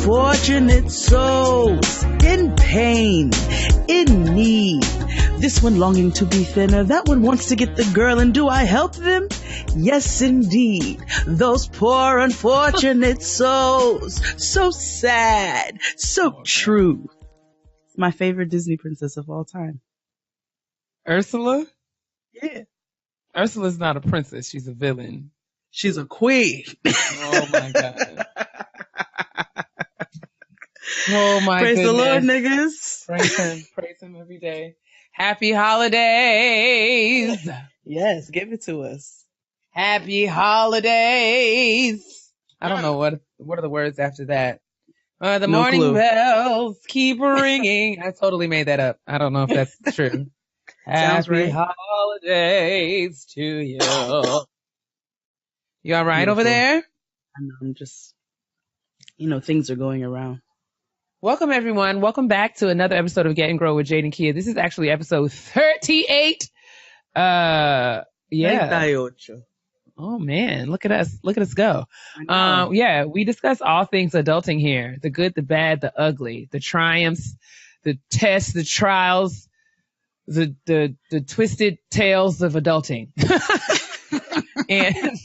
unfortunate souls in pain, in need. This one longing to be thinner, that one wants to get the girl, and do I help them? Yes, indeed. Those poor unfortunate souls. So sad, so true. My favorite Disney princess of all time. Ursula? Yeah. Ursula's not a princess, she's a villain. She's a queen. Oh my God. Oh my Praise goodness. the Lord, niggas. Praise him every day. Happy holidays. Yes, give it to us. Happy holidays. I don't know what are the words after that. The No morning clue. bells keep ringing. I totally made that up. I don't know if that's true. Sounds Happy right. holidays to you. You all right Beautiful. over there? I'm just, things are going around. Welcome, everyone. Welcome back to another episode of Get and Grow with Jade and Kia. This is actually episode 38. Yeah. 38. Oh, man. Look at us. Look at us go. I know. Yeah, we discuss all things adulting here. The good, the bad, the ugly, the triumphs, the tests, the trials, the twisted tales of adulting. And,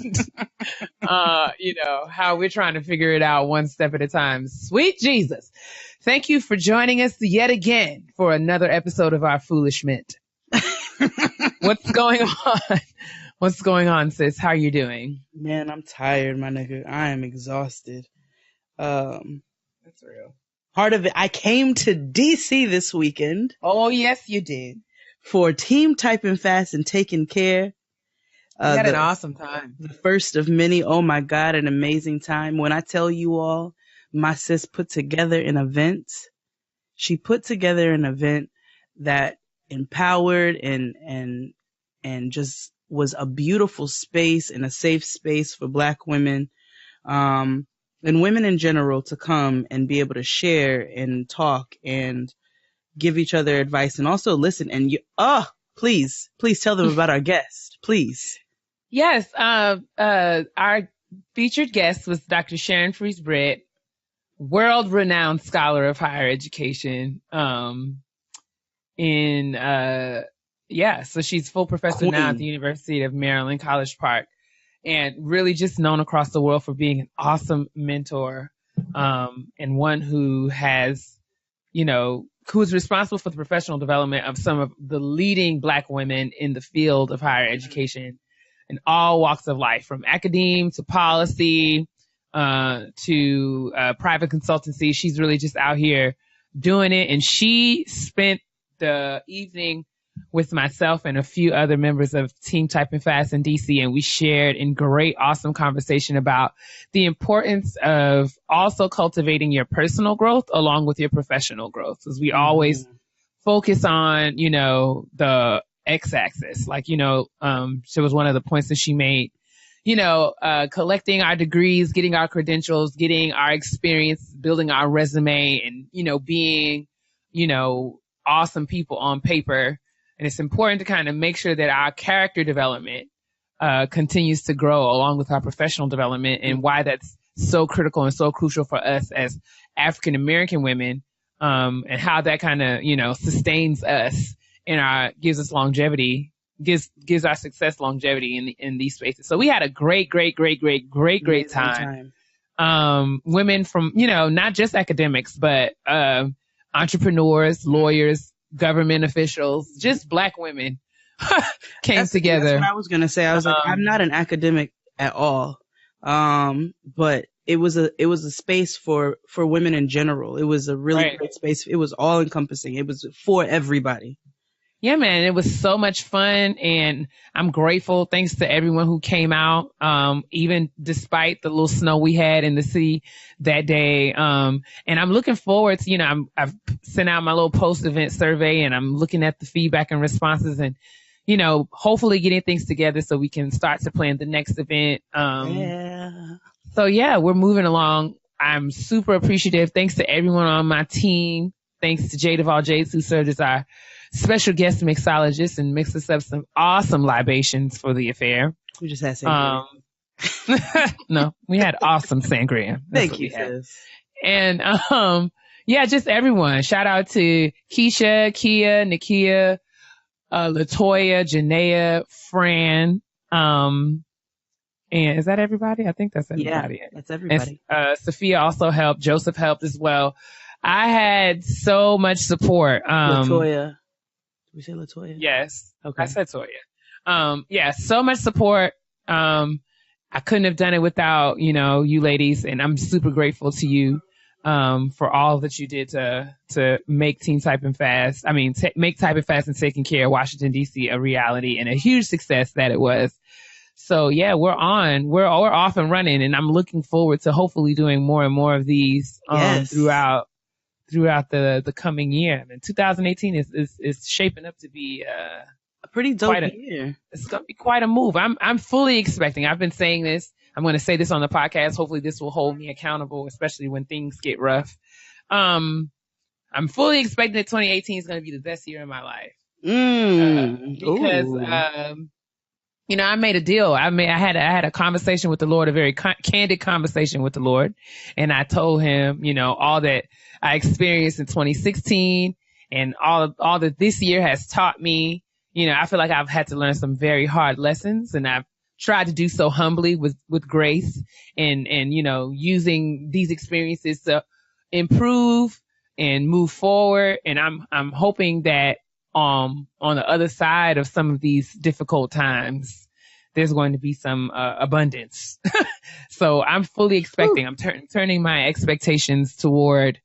how we're trying to figure it out one step at a time. Sweet Jesus. Thank you for joining us yet again for another episode of our Foolish Mint. What's going on? What's going on, sis? How are you doing? Man, I'm tired, my nigga. I am exhausted. That's real. Part of it, I came to DC this weekend Oh, yes, you did. for Team Typing Fast and Taking Care. You had an awesome time. The first of many. Oh my God, an amazing time. When I tell you all, my sis put together an event. She put together an event that empowered and just was a beautiful space and a safe space for Black women, and women in general to come and be able to share and talk and give each other advice and also listen. And please tell them about our guest, please. Yes, our featured guest was Dr. Sharon Fries-Britt, world-renowned scholar of higher education. So she's full professor now at the University of Maryland, College Park, and really just known across the world for being an awesome mentor, and one who has, who is responsible for the professional development of some of the leading Black women in the field of higher education in all walks of life, from academe to policy, to private consultancy. She's really just out here doing it. And she spent the evening with myself and a few other members of Team Typing Fast in DC, and we shared in great, awesome conversation about the importance of also cultivating your personal growth along with your professional growth, because we always focus on, the x-axis. Like, she was one of the points that she made, collecting our degrees, getting our credentials, getting our experience, building our resume, and, being, awesome people on paper. And it's important to kind of make sure that our character development continues to grow along with our professional development, and why that's so critical and so crucial for us as African American women, and how that kind of, sustains us and gives us longevity, gives our success longevity in these spaces. So we had a great time. Women from, not just academics, but entrepreneurs, lawyers, government officials, just Black women came together. That's what I was going to say. I was like, I'm not an academic at all. But it was a space for women in general. It was a really great space. It was all encompassing. It was for everybody. Yeah, man, it was so much fun, and I'm grateful. Thanks to everyone who came out, even despite the little snow we had in the city that day. And I'm looking forward to, I've sent out my little post-event survey, and I'm looking at the feedback and responses, and, hopefully getting things together so we can start to plan the next event. So yeah, we're moving along. I'm super appreciative. Thanks to everyone on my team. Thanks to Jade of all Jades, who served as our special guest mixologist and mixed us up some awesome libations for the affair. We just had sangria. No, we had awesome sangria. Thank you, sis. And, yeah, just everyone. Shout out to Keisha, Kia, Nakia, Latoya, Janaea, Fran, and is that everybody? I think that's everybody. Yeah, that's everybody. And, Sophia also helped. Joseph helped as well. I had so much support. Latoya. Did we say Latoya? Yes. Okay. I said Toya. Yeah, so much support. I couldn't have done it without, you ladies, and I'm super grateful to you, for all that you did to make Team Type and Fast. I mean, make Type and Fast and Taking Care of Washington, D.C. a reality and a huge success that it was. So yeah, we're off and running, and I'm looking forward to hopefully doing more and more of these, throughout the coming year. And 2018 is shaping up to be, a pretty dope year. It's going to be quite a move. I'm fully expecting. I've been saying this. I'm going to say this on the podcast. Hopefully this will hold me accountable, especially when things get rough. I'm fully expecting that 2018 is going to be the best year of my life. Because, I made a deal. I had a conversation with the Lord, a very candid conversation with the Lord. And I told him, all that I experienced in 2016 and all that this year has taught me. I feel like I've had to learn some very hard lessons, and I've tried to do so humbly with grace and, using these experiences to improve and move forward. And I'm hoping that, on the other side of some of these difficult times, there's going to be some abundance. So I'm fully expecting. I'm turning my expectations toward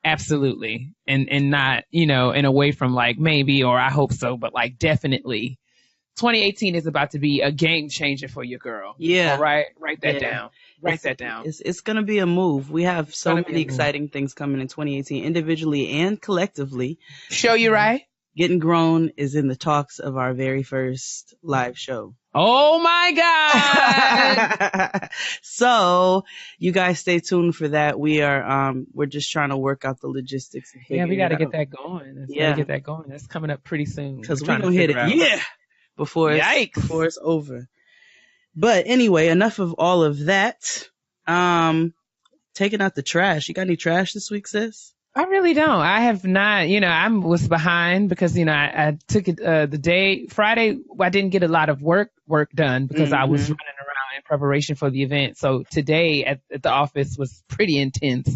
absolutely, and not, and away from like maybe or I hope so, but like definitely. 2018 is about to be a game changer for your girl. Yeah. All right. Write that down. Write that down. It's going to be a move. We have so many exciting things coming in 2018, individually and collectively. Show you right. Getting Grown is in the talks of our very first live show. Oh my God. So you guys stay tuned for that. We're just trying to work out the logistics. We got to get that going. Get that going. That's coming up pretty soon. Because we're going to hit it. Yeah. Before it's over. But anyway, enough of all of that. Taking out the trash. You got any trash this week, sis? I really don't. I have not, I was behind because, I took it, the day Friday. I didn't get a lot of work done because I was running around in preparation for the event. So today at the office was pretty intense,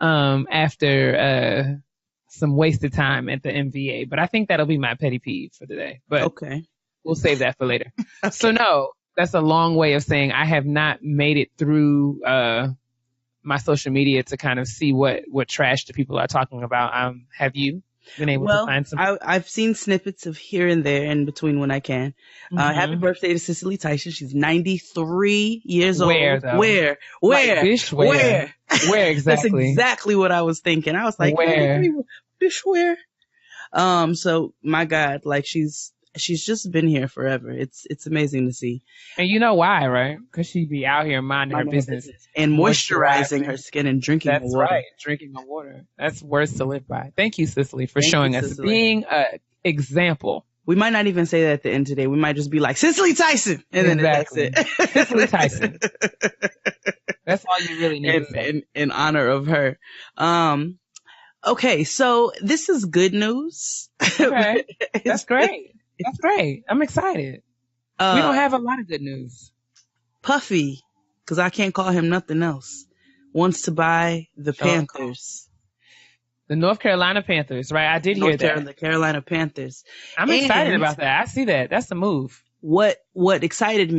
after, some wasted time at the MVA, but I think that'll be my petty peeve for today, but okay. We'll save that for later. Okay. So no, that's a long way of saying I have not made it through, my social media to kind of see what trash the people are talking about. Have you been able to find some? I've seen snippets of here and there in between when I can. Happy birthday to Cicely Tyson. She's 93 years old. Where though? Where? Like, bish, where? Where exactly? That's exactly what I was thinking. I was like, where? Bish, where? So my God, like she's just been here forever. It's amazing to see. And you know why, right? Because she be out here minding her business. And moisturizing her skin and drinking the water. That's right. Drinking the water. That's words to live by. Thank you, Cicely, for showing us being an example. We might not even say that at the end today. We might just be like, Cicely Tyson. And then that's it. Cicely Tyson. That's all you really need to say. In honor of her. Okay, so this is good news. Okay. That's great. That's great. I'm excited. We don't have a lot of good news. Puffy, because I can't call him nothing else, wants to buy the Panthers. The North Carolina Panthers, right? I did hear that. The Carolina Panthers. I'm excited about that. I see that. That's the move. What really excited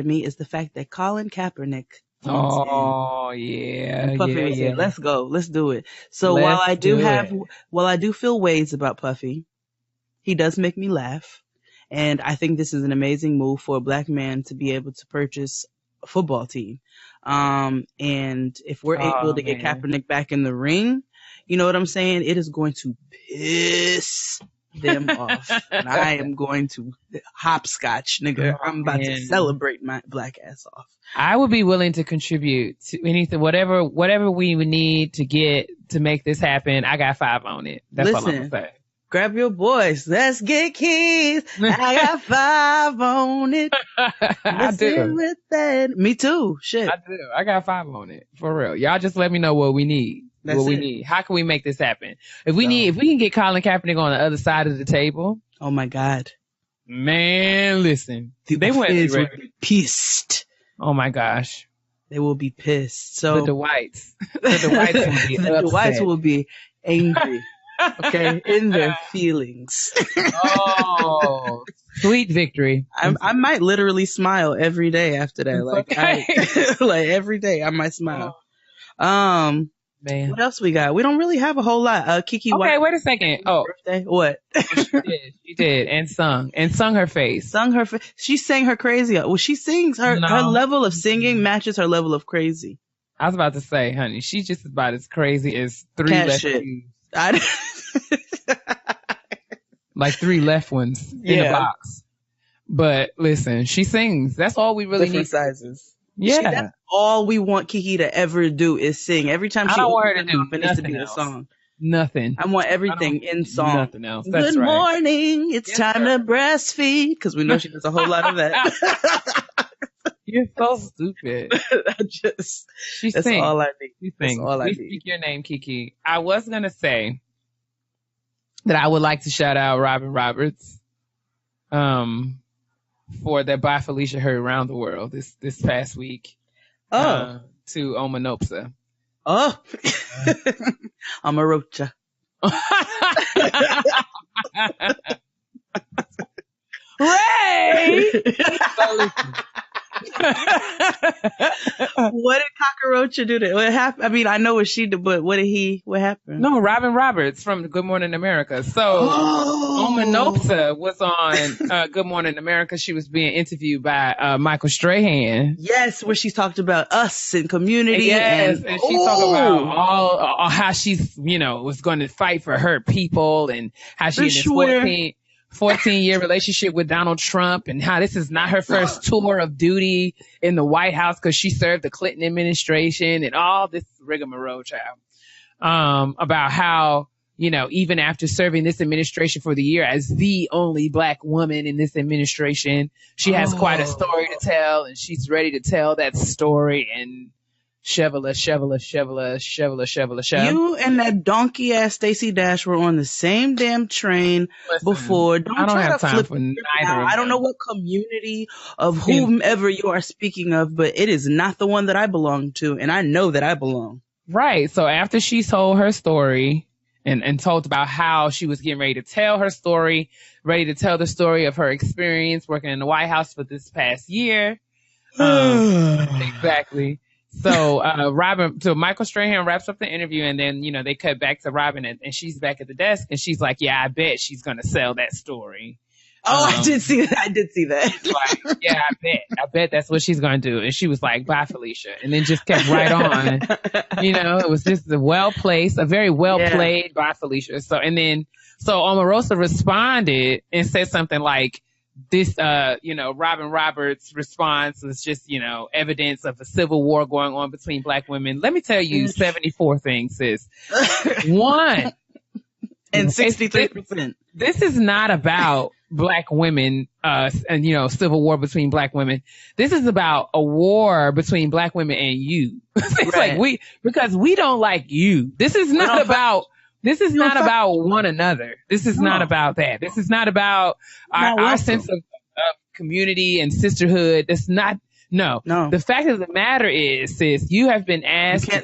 me is the fact that Colin Kaepernick. Yeah. Puffy was here. Let's go. Let's do it. So while I do feel ways about Puffy, he does make me laugh. And I think this is an amazing move for a black man to be able to purchase a football team. And if we're able to get Kaepernick back in the ring, you know what I'm saying? It is going to piss them off. And I am going to hopscotch, nigga. I'm about to celebrate my black ass off. I would be willing to contribute to anything, whatever we would need to get to make this happen. I got 5 on it. That's all I'm gonna say. Grab your boys. Let's get keys. I got 5 on it. I do. With that. Me too. Shit. I do. I got 5 on it. For real. Y'all just let me know what we need. We need. How can we make this happen? If we can get Colin Kaepernick on the other side of the table. Oh my God. Man, listen. They would be pissed. Oh my gosh. They will be pissed. So the Dwights. The Dwights will be angry. Okay, in their feelings. Oh, sweet victory. I might literally smile every day after that. Like, like every day I might smile. Man. What else we got? We don't really have a whole lot. Kiki. Okay, wait a second. Oh, birthday. What? She did, and sung her face. She sang her crazy. Well, she sings her level of singing matches her level of crazy. I was about to say, honey, she's just about as crazy as 3 left views. Like 3 left ones in the box. But listen, she sings. That's all we really need. Sizes. Yeah. That's all we want Kiki to ever do is sing. Every time she don't want her to do it needs to be a song. Nothing. I want everything in song. Nothing else. That's Good morning. It's time to breastfeed. Because we know she does a whole lot of that. You're so stupid. That's all I need. That's all I need. Speak your name, Kiki. I was going to say that I would like to shout out Robin Roberts for that Bye Felicia heard around the world this past week to Omanopsa. Oh, Omarocha. Ray! What did Cockroacha do to what happened? I mean, I know what she did, but what happened? No, Robin Roberts from Good Morning America. So Omanopsa was on Good Morning America. She was being interviewed by Michael Strahan. Yes, where she talked about us and community. Yes, and she talked about all how she's, was going to fight for her people and how she in this 14-year relationship with Donald Trump and how this is not her first tour of duty in the White House because she served the Clinton administration and all this rigmarole, child. About how, even after serving this administration for the year as the only Black woman in this administration, she has quite a story to tell and she's ready to tell that story and Chevrolet. You and that donkey ass Stacey Dash were on the same damn train before. I don't have time for neither. I don't know what community of whomever you are speaking of, but it is not the one that I belong to, and I know that I belong. Right. So after she told her story and told about how she was getting ready to tell her story, ready to tell the story of her experience working in the White House for this past year. Exactly. So, Michael Strahan wraps up the interview and then, they cut back to Robin and she's back at the desk and she's like, yeah, I bet she's going to sell that story. I did see that. Like, yeah, I bet that's what she's going to do. And she was like, bye, Felicia. And then just kept right on. It was just a very well played bye, Felicia. So Omarosa responded and said something like, this, Robin Roberts' response was just, evidence of a civil war going on between Black women. Let me tell you 74 things, sis. One. And 63%. This is not about Black women, and, civil war between Black women. This is about a war between Black women and you. It's right. like because we don't like you. This is not about one another. This is not about that. This is not about our sense of community and sisterhood. That's not, no. The fact of the matter is, sis, you have been asked to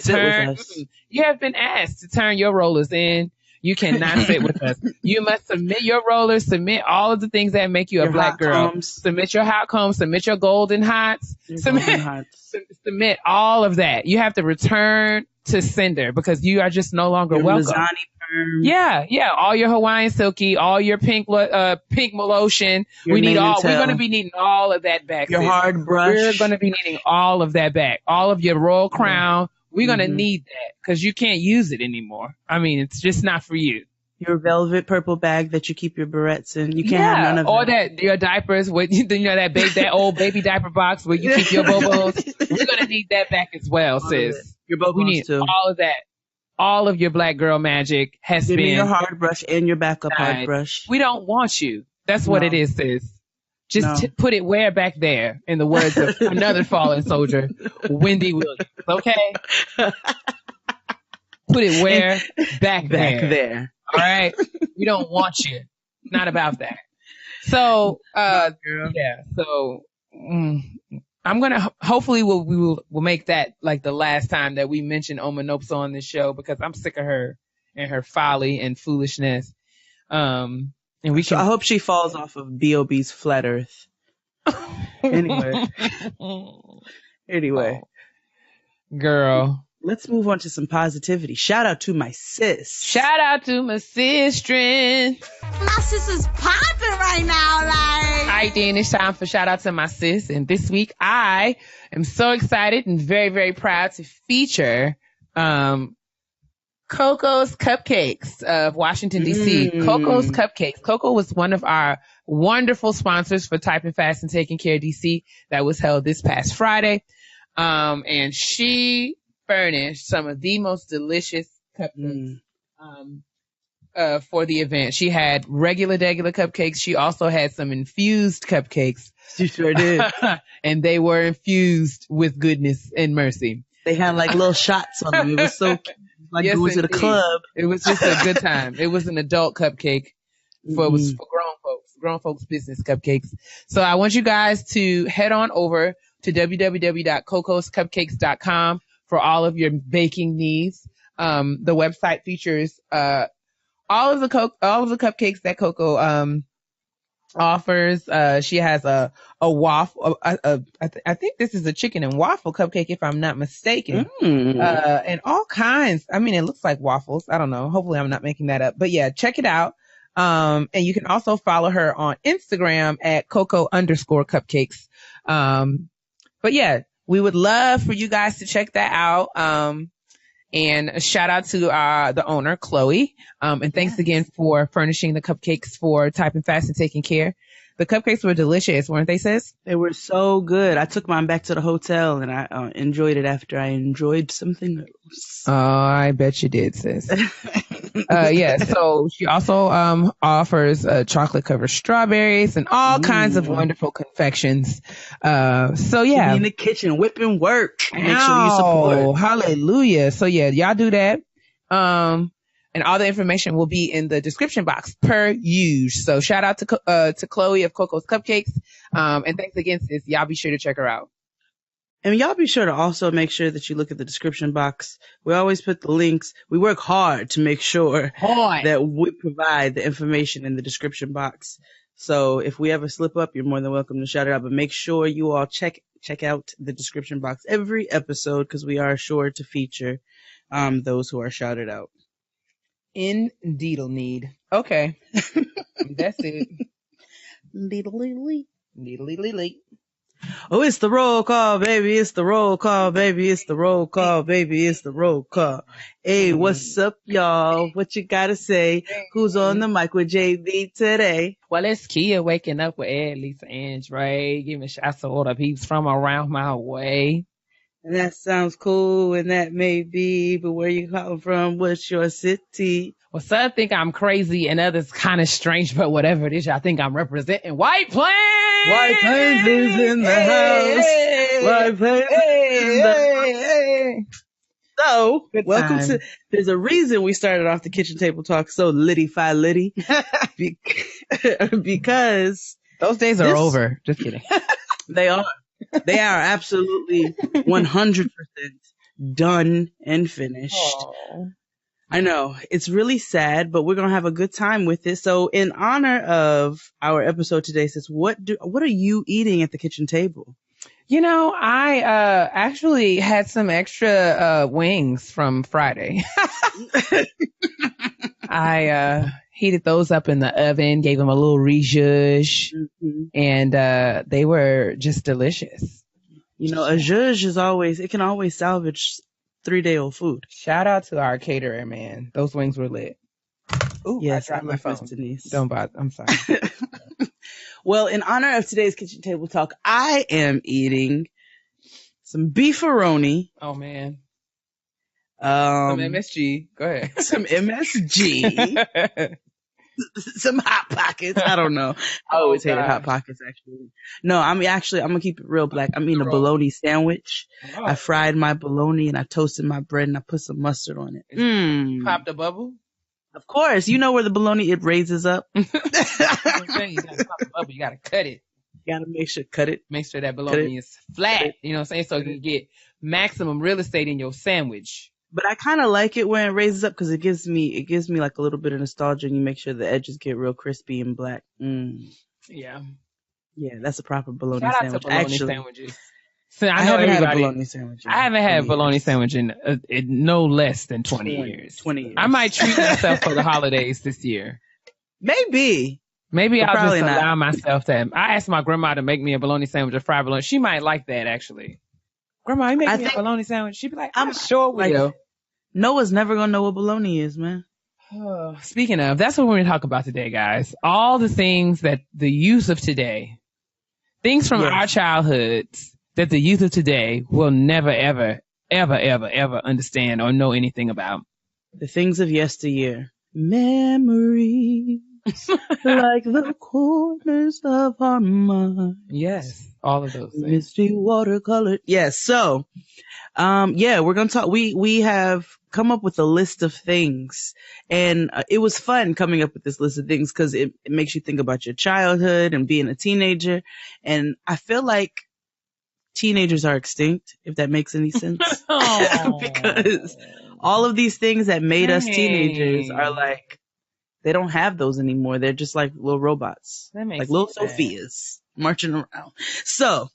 turn your rollers in. You cannot sit with us. You must submit your rollers, submit all of the things that make you a Black girl. Combs. Submit your hot combs, submit your golden hots. Submit all of that. You have to return to sender because you are just no longer welcome. Yeah. All your Hawaiian silky, all your pink lotion. We're going to be needing all of that back. Your hard brush. We're going to be needing all of that back. All of your royal crown. We're going to need that because you can't use it anymore. I mean, it's just not for you. Your velvet purple bag that you keep your barrettes in. You can't have none of that. Or your diapers with, that old baby diaper box where you keep your bobos. We're going to need that back as well, sis. Your bobos we need too. all of that. all of your black girl magic has Give been. me your hard brush and your backup hard brush. We don't want you. That's what it is, sis. Just put it where back there, in the words of another fallen soldier, Wendy Williams. Okay? Put it where back there. All right? We don't want you. Not about that. So, yeah. So, I'm gonna hopefully we'll make that like the last time that we mention Omanopes on this show, because I'm sick of her and her folly and foolishness. And we can. I hope she falls off of B.O.B.'s flat Earth. Anyway, girl, let's move on to some positivity. Shout out to my sis. Shout out to my sister. My sis is popping right now, like. All right, then it's time for shout out to my sis. And this week I am so excited and very, very proud to feature Coco's Cupcakes of Washington, D.C. Coco's Cupcakes. Coco was one of our wonderful sponsors for Typing Fast and Taking Care D.C. that was held this past Friday. And she furnished some of the most delicious cupcakes for the event. She had regular cupcakes. She also had some infused cupcakes. She sure did. And they were infused with goodness and mercy. They had like little shots on them. It was so cute. Like going to the club. It was just a good time. It was an adult cupcake. It was for grown folks business cupcakes. So I want you guys to head on over to www.cocoscupcakes.com for all of your baking needs. The website features all of the cupcakes that Coco offers. She has a waffle. I think this is a chicken and waffle cupcake, if I'm not mistaken. And all kinds. I mean, it looks like waffles. I don't know. Hopefully, I'm not making that up. But yeah, check it out. And you can also follow her on Instagram at Coco_cupcakes. But yeah, we would love for you guys to check that out. And a shout out to the owner, Chloe. And thanks again for furnishing the cupcakes for Typing Fast and Taking Care. The cupcakes were delicious, weren't they, sis? They were so good. I took mine back to the hotel and I enjoyed it after I enjoyed something else. Oh, I bet you did, sis. Yeah, so she also offers chocolate covered strawberries and all kinds of wonderful confections. So yeah. In the kitchen, whipping work. Make sure you support. Hallelujah. So yeah, y'all do that. And all the information will be in the description box per usual. So shout out to Chloe of Coco's Cupcakes. And thanks again, sis. Y'all be sure to check her out. And y'all be sure to also make sure that you look at the description box. We always put the links. We work hard to make sure that we provide the information in the description box. So if we ever slip up, you're more than welcome to shout it out. But make sure you all check out the description box every episode, because we are sure to feature those who are shouted out. Indeedle need. Okay. That's it. Needly. Needly. Oh, it's the roll call, baby. It's the roll call, baby. It's the roll call, baby. It's the roll call. Hey, what's up, y'all? What you gotta say? Who's on the mic with JB today? Well, it's Kia waking up with Ed, Lisa, and Dre, giving shots to all the peeps from around my way. And that sounds cool, and that may be, but where you calling from? What's your city? Well, some think I'm crazy and others kind of strange, but whatever it is, I think I'm representing White Plains. White Plains is in the house. White Plains is in the house. So, welcome to, there's a reason we started off the kitchen table talk so litty-fi litty. Because those days are over. Just kidding. They are. They are absolutely 100% done and finished. Aww. I know. It's really sad, but we're going to have a good time with it. So in honor of our episode today, sis, what are you eating at the kitchen table? You know, I actually had some extra wings from Friday. I heated those up in the oven, gave them a little rejudge, and they were just delicious. You know, a zhuzh is always, it can always salvage 3-day-old food. Shout out to our caterer, man. Those wings were lit. Ooh, yes, I dropped my phone. Denise. Don't bother. I'm sorry. Well, in honor of today's kitchen table talk, I am eating some beefaroni. Oh man. Some MSG. Go ahead. Some MSG. Some Hot Pockets. I don't know. I always hated Hot Pockets, actually. No, I'm gonna keep it real black. I'm eating a bologna sandwich. Oh. I fried my bologna and I toasted my bread and I put some mustard on it. Popped a bubble? Of course. You know where the bologna, it raises up. You gotta pop the bubble. You gotta cut it. You gotta make sure, cut it. Make sure that bologna is flat. You know what I'm saying? So you can get maximum real estate in your sandwich. But I kind of like it when it raises up because it gives me like a little bit of nostalgia, and you make sure the edges get real crispy and black. Yeah. Yeah, that's a proper bologna Shout sandwich. Out to bologna sandwiches. So I haven't had a bologna sandwich. I haven't had a bologna sandwich in no less than 20 years. 20 years. I might treat myself for the holidays this year. Maybe I'll just allow myself that. I asked my grandma to make me a bologna sandwich, a fried bologna. She might like that, actually. Grandma, you make me a bologna sandwich? She'd be like, I'm sure we will. Noah's never going to know what bologna is, man. Speaking of, that's what we're going to talk about today, guys. All the things that the youth of today, things from our childhoods that the youth of today will never, ever, ever, ever, ever understand or know anything about. The things of yesteryear. Memories like the corners of our mind. Yes, all of those things. Misty watercolor. Yes, so, we're going to talk. We have come up with a list of things, and it was fun coming up with this list of things because it makes you think about your childhood and being a teenager. And I feel like teenagers are extinct, if that makes any sense. Because all of these things that made us teenagers are like, they don't have those anymore. They're just like little robots, like little Sophias marching around. So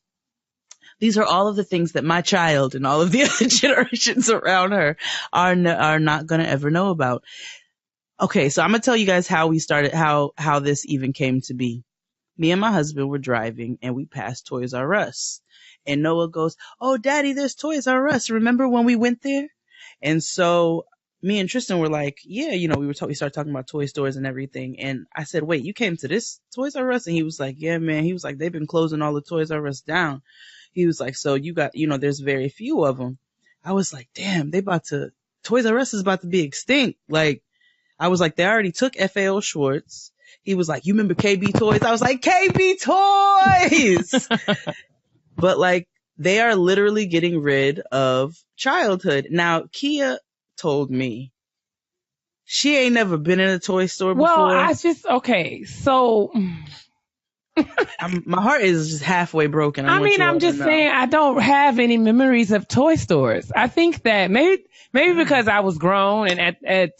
these are all of the things that my child and all of the other generations around her are not going to ever know about. Okay, so I'm going to tell you guys how we started, how this even came to be. Me and my husband were driving and we passed Toys R Us. And Noah goes, "Oh, Daddy, there's Toys R Us. Remember when we went there?" And so me and Tristan were like, yeah, we started talking about toy stores and everything. And I said, "Wait, you came to this Toys R Us?" And he was like, "Yeah, man." He was like, "They've been closing all the Toys R Us down." He was like, "So you got, there's very few of them." I was like, damn, Toys R Us is about to be extinct. Like, I was like, they already took FAO Schwartz. He was like, "You remember KB Toys?" I was like, KB Toys! But like, they are literally getting rid of childhood. Now, Kia told me she ain't never been in a toy store before. Well, so my heart is just halfway broken. I'm just saying I don't have any memories of toy stores. I think that maybe because I was grown and at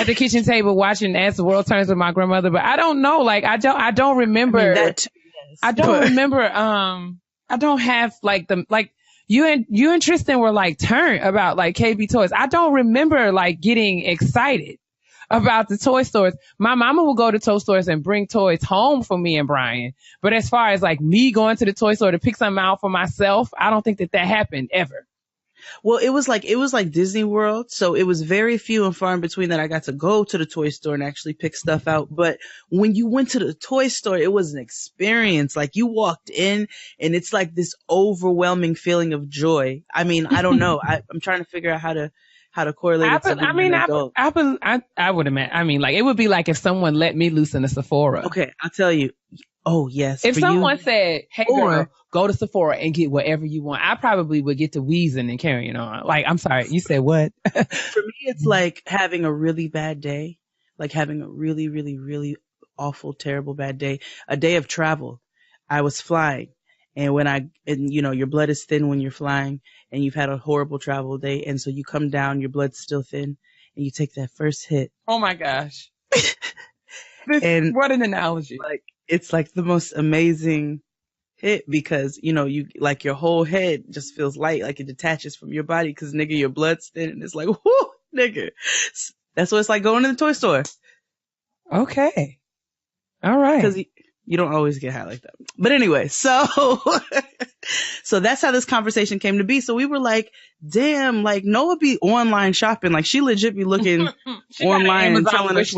the kitchen table watching As the World Turns with my grandmother, but I don't know. Like, I don't remember. I don't remember. I don't have you and Tristan were like turned about like KB Toys. I don't remember like getting excited about the toy stores. My mama would go to toy stores and bring toys home for me and Brian. But as far as like me going to the toy store to pick something out for myself, I don't think that happened ever. Well, it was like Disney World. So it was very few and far in between that I got to go to the toy store and actually pick stuff out. But when you went to the toy store, it was an experience. Like, you walked in and it's like this overwhelming feeling of joy. I mean, I don't know. I'm trying to figure out how to correlate it to being an adult. I would imagine. I mean, like, it would be like if someone let me loose in a Sephora. Okay, I'll tell you. Oh, yes. If someone said, "Hey, girl, go to Sephora and get whatever you want," I probably would get to wheezing and carrying on. Like, I'm sorry, you said what? For me, it's like having a really bad day, like having a really, really, really awful, terrible bad day. A day of travel. I was flying, and your blood is thin when you're flying, and you've had a horrible travel day, and so you come down, your blood's still thin, and you take that first hit. Oh my gosh! And what an analogy! Like, it's like the most amazing hit because, you like your whole head just feels light, like it detaches from your body because, nigga, your blood's thin and it's like, whoo, nigga. That's what it's like going to the toy store. Okay. All right. Because you don't always get high like that. But anyway, so that's how this conversation came to be. So we were like, damn, like Noah be online shopping. Like, she legit be looking online and telling us.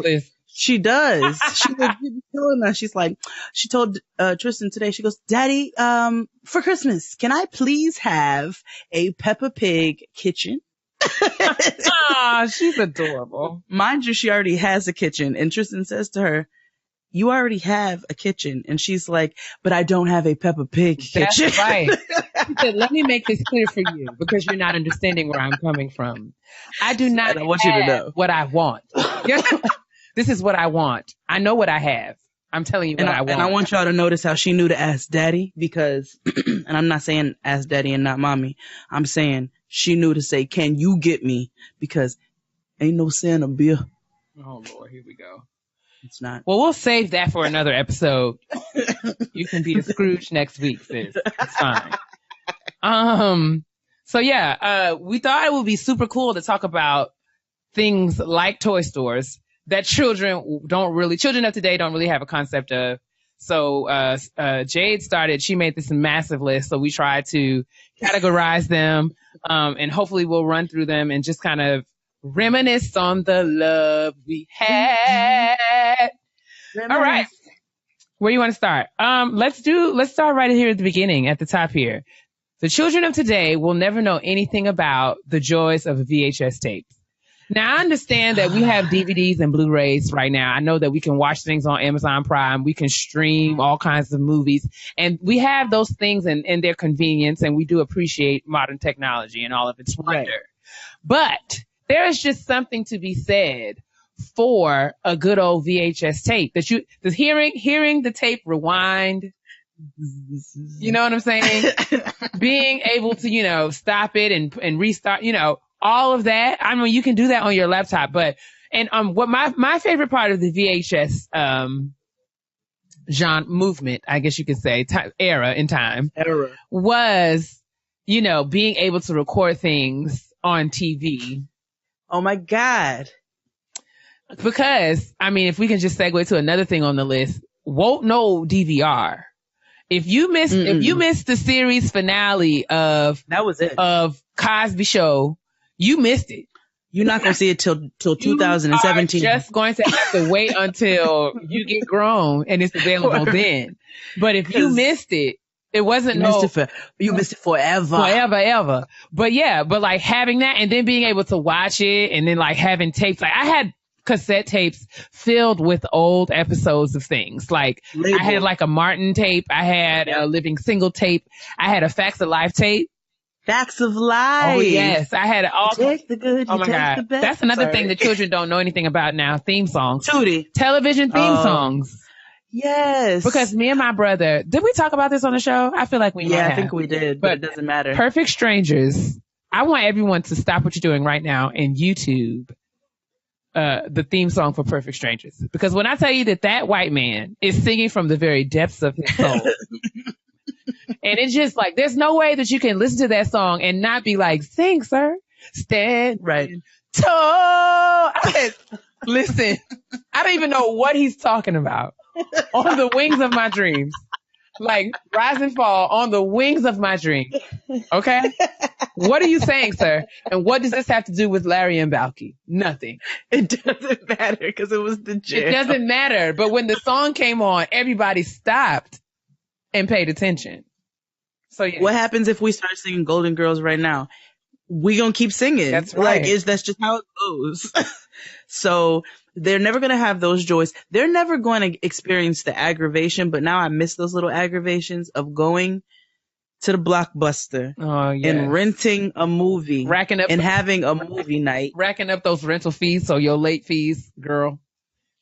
She does. She was telling us. She's like, she told Tristan today, she goes, "Daddy, for Christmas, can I please have a Peppa Pig kitchen Ah, she's adorable. Mind you, she already has a kitchen. And Tristan says to her, you already have a kitchen. And she's like, but I don't have a Peppa Pig kitchen. That's right. She said, let me make this clear for you because you're not understanding where I'm coming from. I do not I want you to know what I want. This is what I want. I know what I have. I'm telling you what I want. And I want y'all to notice how she knew to ask daddy because, and I'm not saying ask daddy and not mommy. I'm saying she knew to say, can you get me? Because ain't no Santa beer. Oh, Lord, here we go. It's not. Well, we'll save that for another episode. You can be a Scrooge next week, sis. It's fine. So yeah, we thought it would be super cool to talk about things like toy stores that children of today don't really have a concept of. So, Jade she made this massive list. So we tried to categorize them, and hopefully we'll run through them and just kind of reminisce on the love we had. All right. Where you want to start? Let's start right here at the beginning, at the top here. The children of today will never know anything about the joys of a VHS tape. Now, I understand that we have DVDs and Blu-rays right now. I know that we can watch things on Amazon Prime. We can stream all kinds of movies. And we have those things in their convenience, and we do appreciate modern technology and all of its wonder. Right. But there is just something to be said for a good old VHS tape. Hearing the tape rewind, you know what I'm saying? Being able to, stop it and restart, all of that. I mean, you can do that on your laptop, what my favorite part of the VHS, genre movement, I guess you could say, era was, being able to record things on TV. Oh my God. Because, I mean, if we can just segue to another thing on the list, won't know DVR. If you missed the series finale of Cosby Show, you missed it. You're not going to see it till 2017. You're just going to have to wait until you get grown and it's available then. But if you missed it, it wasn't you missed it forever. Forever. But yeah, like having that and then being able to watch it and then like having tapes. Like I had cassette tapes filled with old episodes of things. Like I had like a Martin tape. I had a Living Single tape. I had a Facts of Life tape. Facts of Life. Oh yes, I had all. Take the good. Oh my God, that's another thing that children don't know anything about now. Theme songs. Tootie. Television theme songs. Yes. Because me and my brother, did we talk about this on the show? I feel like we might have. I think we did, but it doesn't matter. Perfect Strangers. I want everyone to stop what you're doing right now and YouTube the theme song for Perfect Strangers. Because when I tell you that white man is singing from the very depths of his soul, and it's just like, there's no way that you can listen to that song and not be like, sing, sir. Stand right. Tall. Listen, I don't even know what he's talking about. On the wings of my dreams. Like, rise and fall on the wings of my dreams. Okay? What are you saying, sir? And what does this have to do with Larry and Balky? Nothing. It doesn't matter because it was the jam. It doesn't matter. But when the song came on, everybody stopped and paid attention. So yeah. What happens if we start singing Golden Girls right now? We gonna keep singing. That's right. That's just how it goes. So they're never going to have those joys. They're never going to experience the aggravation, but now I miss those little aggravations of going to the Blockbuster and renting a movie, racking up and having a movie night. Racking up those rental fees, so your late fees, girl,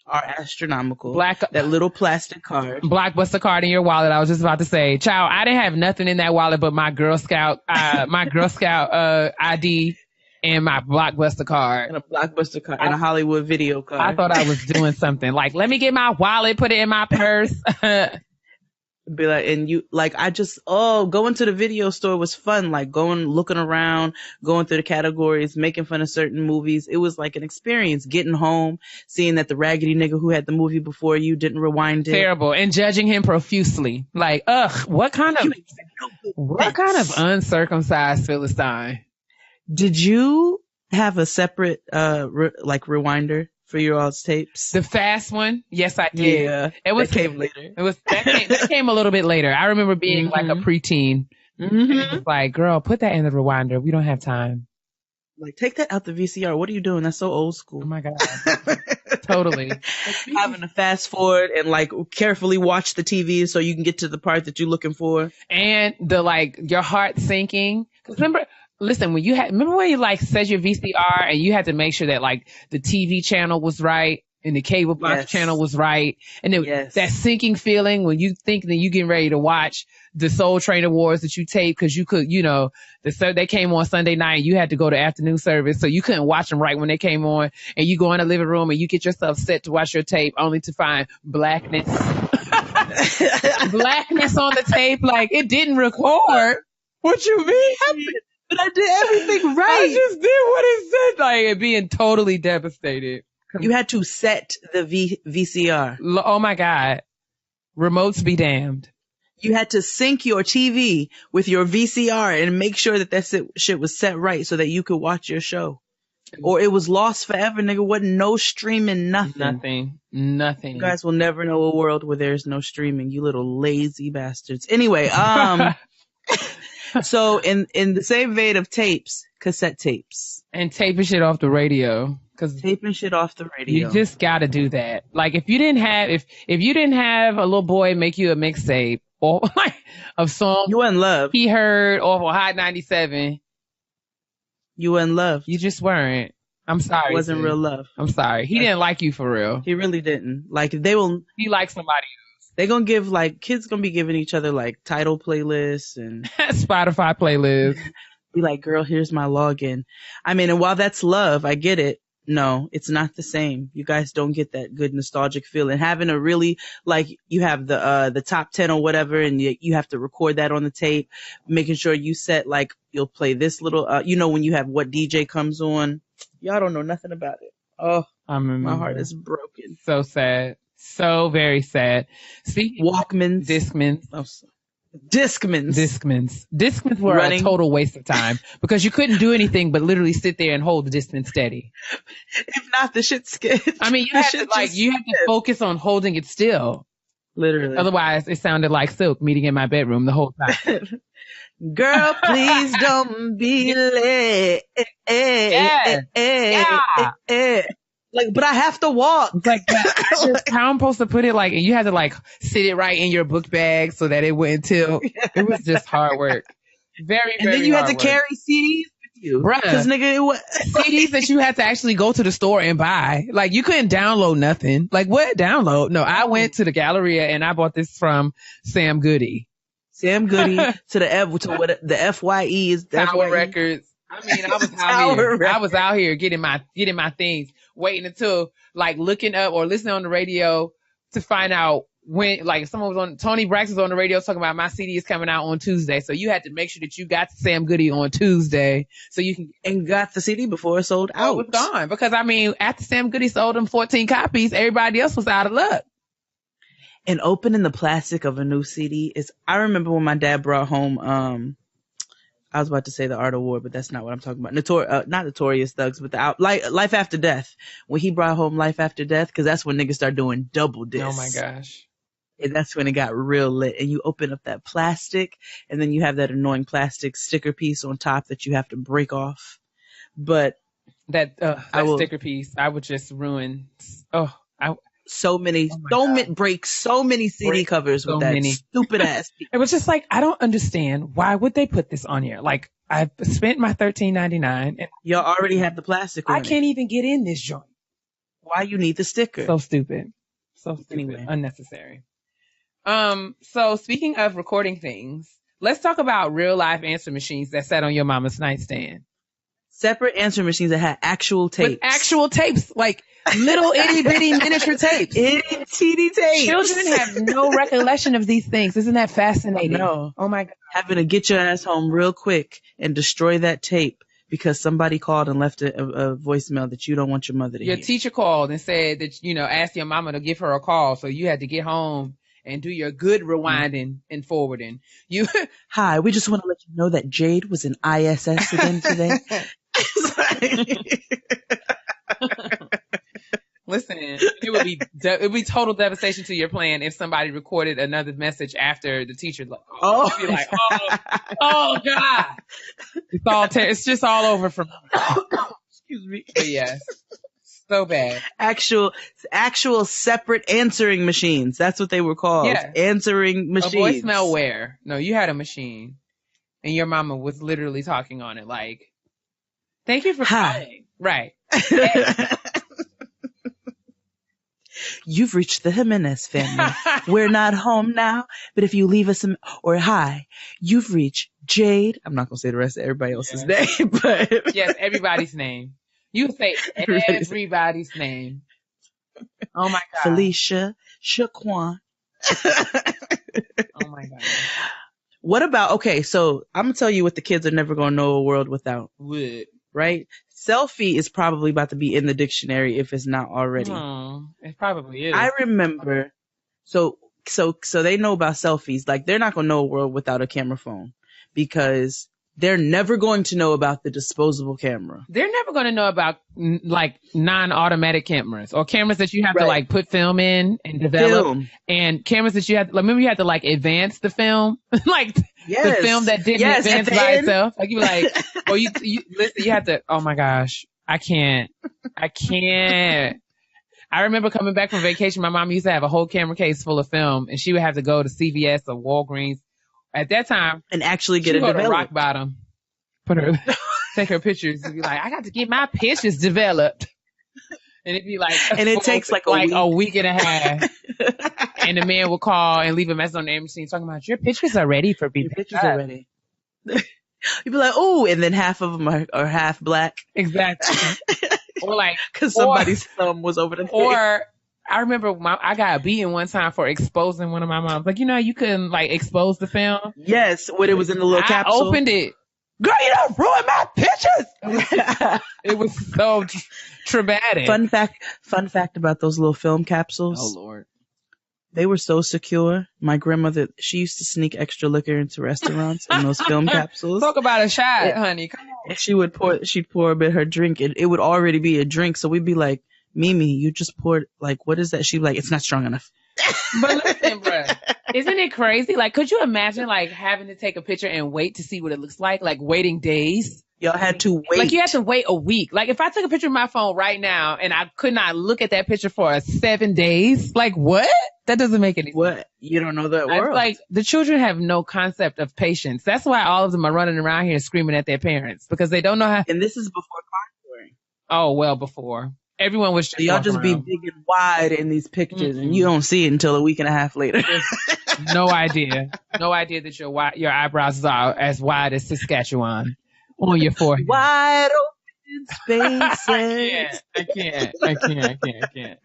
are astronomical. That little plastic card. Blockbuster card in your wallet. I was just about to say, child, I didn't have nothing in that wallet but my Girl Scout ID. And my Blockbuster card. And a Blockbuster card. And a Hollywood video card. I thought I was doing something. Like, let me get my wallet, put it in my purse. Be like, and you, like, going to the video store was fun. Like, looking around, going through the categories, making fun of certain movies. It was like an experience. Getting home, seeing that the raggedy nigga who had the movie before you didn't rewind it. Terrible. And judging him profusely. Like, what kind of uncircumcised Philistine? Did you have a separate, rewinder for your all's tapes? The fast one? Yes, I did. Yeah. That came later. That came a little bit later. I remember being like a preteen. Mm-hmm. It was like, girl, put that in the rewinder. We don't have time. Like, take that out the VCR. What are you doing? That's so old school. Oh my God. Totally. Having to fast forward and like carefully watch the TV so you can get to the part that you're looking for. And the like your heart sinking. Cause listen, when remember when you like set your VCR and you had to make sure that like the TV channel was right and the cable box channel was right. And that sinking feeling when you think that you getting ready to watch the Soul Train Awards that you taped because you could, they came on Sunday night and you had to go to afternoon service. So you couldn't watch them right when they came on, and you go in the living room and you get yourself set to watch your tape only to find blackness. Blackness on the tape. Like it didn't record. What you mean? But I did everything right. I just did what it said. Like it being totally devastated. You had to set the VCR. Oh my God. Remotes be damned. You had to sync your TV with your VCR and make sure that shit was set right so that you could watch your show. Or it was lost forever, nigga. Wasn't no streaming, nothing. Nothing. You guys will never know a world where there's no streaming, you little lazy bastards. Anyway, so in the same vein of tapes, cassette tapes. And taping shit off the radio. Taping shit off the radio. You just gotta do that. Like if you didn't have a little boy make you a mixtape or like of songs you in love he heard off of Hot 97, you in love. You just weren't. I'm sorry. It wasn't real love. I'm sorry. He didn't like you for real. He really didn't. Like he liked somebody else. They gonna give kids gonna be giving each other like title playlists and Spotify playlists. Be like, girl, here's my login. I mean, and while that's love, I get it. No, it's not the same. You guys don't get that good nostalgic feeling. Having a really, like, you have the top 10 or whatever, and you have to record that on the tape, making sure you set, like, you'll play this little, when you have what DJ comes on. Y'all don't know nothing about it. Oh, my heart is broken. So sad. So very sad. See, Walkmans. Discmans. Oh, Discmans were a total waste of time because you couldn't do anything but literally sit there and hold the Discman steady. If not, the shit skipped. I mean, you had to focus on holding it still. Literally. Otherwise, it sounded like Silk meeting in my bedroom the whole time. Girl, please don't be late. Yeah. Like, but I have to walk. Like, how I'm supposed to put it? Like, and you had to like sit it right in your book bag so that it wouldn't tilt. It was just hard work. Very, and then you had to carry CDs with you, bruh. Because nigga, it was CDs that you had to actually go to the store and buy. Like, you couldn't download nothing. Like, what download? No, I went to the Galleria and I bought this from Sam Goody. Sam Goody to the FYE is Tower Records. I mean, I was out here getting my things, waiting until like looking up or listening on the radio to find out when, like, if someone was on, Tony Braxton was on the radio talking about my CD is coming out on Tuesday. So you had to make sure that you got to Sam Goody on Tuesday so you can. And got the CD before it sold out. Oh, it was gone. Because I mean, after Sam Goody sold them 14 copies, everybody else was out of luck. And opening the plastic of a new CD I remember when my dad brought home, I was about to say The Art of War, but that's not what I'm talking about. Not Notorious Thugs, but Life After Death. When he brought home Life After Death, because that's when niggas start doing double discs. Oh my gosh. And that's when it got real lit. And you open up that plastic, and then you have that annoying plastic sticker piece on top that you have to break off. But that sticker piece, I would just ruin. Break so many CD covers with that stupid ass. It was just like, I don't understand. Why would they put this on here? Like, I've spent my $13.99 and y'all already have the plastic on I can't even get in this joint. Why you need the sticker? So stupid. Anyway. Unnecessary. So speaking of recording things, let's talk about real life answer machines that sat on your mama's nightstand. Separate answer machines that had actual tapes. With actual tapes, like little itty bitty miniature tapes. Itty teeny tapes. Children have no recollection of these things. Isn't that fascinating? No. Oh my God. Having to get your ass home real quick and destroy that tape because somebody called and left a voicemail that you don't want your mother to hear. Your teacher called and said that, asked your mama to give her a call. So you had to get home and do your good rewinding and forwarding. Hi, we just want to let you know that Jade was in ISS again today. Listen, it would be total devastation to your plan if somebody recorded another message after the teacher. Oh, you'd be like, oh God, it's just all over from. Excuse me. But yes, so bad. Actual separate answering machines. That's what they were called. Yeah. Answering machines. A voicemail where? No, you had a machine, and your mama was literally talking on it like, "Thank you for calling." Right. You've reached the Jimenez family. We're not home now, but if you leave us or hi, you've reached Jade. I'm not going to say the rest of everybody else's name, but. Yes, everybody's name. You say everybody's name. Oh my God. Felicia, Shaquan. Oh my God. What about, okay, so I'm going to tell you what the kids are never going to know a world without. What? Right? Selfie is probably about to be in the dictionary if it's not already. It probably is. I remember, so they know about selfies. Like, they're not going to know a world without a camera phone because they're never going to know about the disposable camera. They're never going to know about like non-automatic cameras or cameras that you have to like put film in and develop and cameras that you have. Like, remember you had to like advance the film, like the film that didn't advance by itself. Like you were like, or you listen, you had to. Oh my gosh, I can't. I remember coming back from vacation. My mom used to have a whole camera case full of film, and she would have to go to CVS or Walgreens at that time and actually get it developed. To rock bottom, take her pictures, and be like, I got to get my pictures developed, and it'd be like, and it takes like a week and a half, and the man will call and leave a message on the machine talking about your pictures are ready for being pictures are ready. You'd be like, oh, and then half of them are half black. Exactly. Or like, because somebody's thumb was over the thing. Or I remember I got beaten one time for exposing one of my moms. Like, you couldn't like expose the film. Yes, when it was in the little capsule. I opened it. Girl, you don't ruin my pictures. It was so traumatic. Fun fact about those little film capsules. Oh Lord. They were so secure. My grandmother, she used to sneak extra liquor into restaurants in those film capsules. Talk about a shot, honey. Come on. She'd pour a bit her drink. It would already be a drink. So we'd be like, Mimi, you just poured, like, what is that? She'd be like, it's not strong enough. But listen, bruh, isn't it crazy? Like, could you imagine, like, having to take a picture and wait to see what it looks like? Like, waiting days? Y'all had to wait. Like, you had to wait a week. Like, if I took a picture of my phone right now and I could not look at that picture for 7 days, like, what? That doesn't make any sense. What? You don't know that world. Like, the children have no concept of patience. That's why all of them are running around here screaming at their parents, because they don't know how. And this is before contouring. Oh, well, before. Everyone was just y'all just around. Be big and wide in these pictures, and you don't see it until a week and a half later. No idea that your eyebrows are as wide as Saskatchewan on your forehead. Wide open spaces. I can't.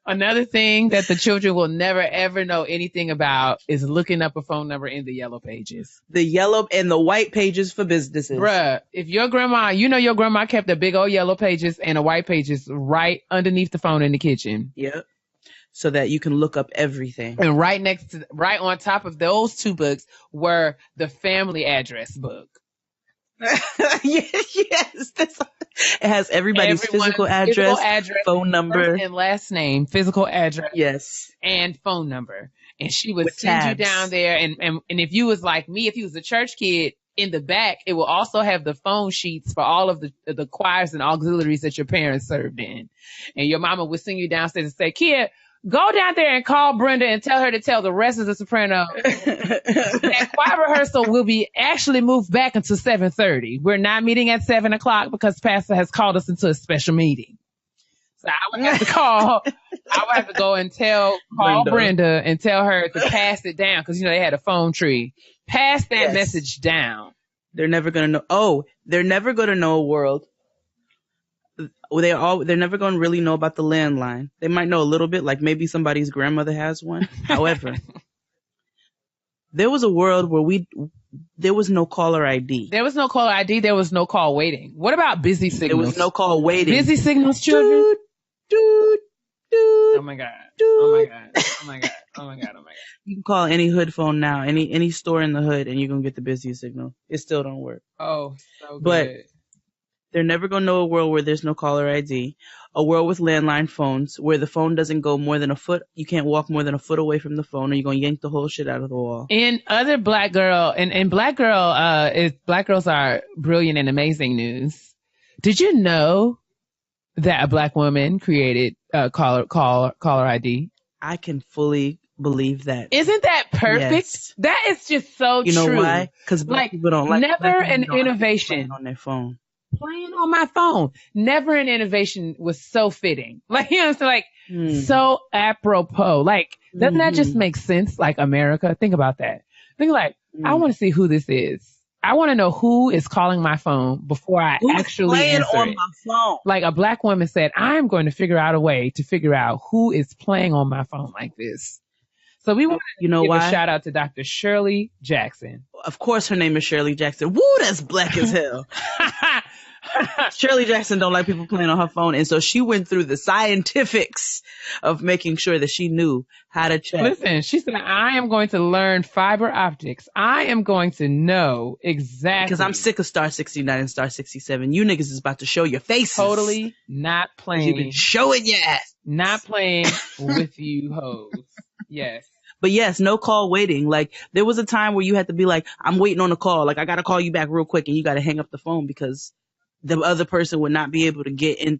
Another thing that the children will never ever know anything about is looking up a phone number in the yellow pages. The yellow and the white pages for businesses. Bruh, if your grandma, your grandma kept the big old yellow pages and the white pages right underneath the phone in the kitchen. Yep. So that you can look up everything. And right on top of those two books were the family address book. Yes. It has everybody's physical address, phone number, and last name, physical address, yes, and phone number. And she would send you down there, and if you was like me, if you was a church kid, in the back, it will also have the phone sheets for all of the choirs and auxiliaries that your parents served in. And your mama would send you downstairs and say, "Kid, go down there and call Brenda and tell her to tell the rest of the soprano that choir rehearsal will be actually moved back until 7:30. We're not meeting at 7 o'clock because Pastor has called us into a special meeting." So I would have to go and call Brenda and tell her to pass it down, because they had a phone tree. Pass that message down. They're never gonna know. Oh, they're never gonna know a world. They're never going to really know about the landline. They might know a little bit, like maybe somebody's grandmother has one. However, there was a world where there was no caller ID. There was no caller ID. There was no call waiting. What about busy signals? There was no call waiting. Busy signals, children. Dude. Oh my God. Oh my God. You can call any hood phone now, any store in the hood, and you're going to get the busy signal. It still don't work. Oh, so good. But They're never going to know a world where there's no caller ID, a world with landline phones where the phone doesn't go more than a foot. You can't walk more than a foot away from the phone or you're going to yank the whole shit out of the wall. In other black girl, and black girls are brilliant and amazing news. Did you know that a black woman created caller ID? I can fully believe that. Isn't that perfect? Yes. That is just so true. You know why? Because black people don't like never an innovation on their phone. Playing on my phone. Never an innovation was so fitting. Like, you know, it's like so apropos. Like, doesn't that just make sense? Like America, think about that. Think like, I want to see who this is. I want to know who is calling my phone before I actually answer on it. My phone. Like a black woman said, I'm going to figure out a way to figure out who is playing on my phone like this. So we want to give a shout out to Dr. Shirley Jackson. Of course her name is Shirley Jackson. Woo, that's black as hell. Shirley Jackson don't like people playing on her phone. And so she went through the scientifics of making sure that she knew how to check. Listen, she said, I am going to learn fiber optics. I am going to know exactly. Because I'm sick of star 69 and star 67. You niggas is about to show your faces. Totally not playing. You've been showing your ass. Not playing with you hoes. Yes. But yes, no call waiting. Like, there was a time where you had to be like, I'm waiting on a call. Like, I got to call you back real quick, and you got to hang up the phone because the other person would not be able to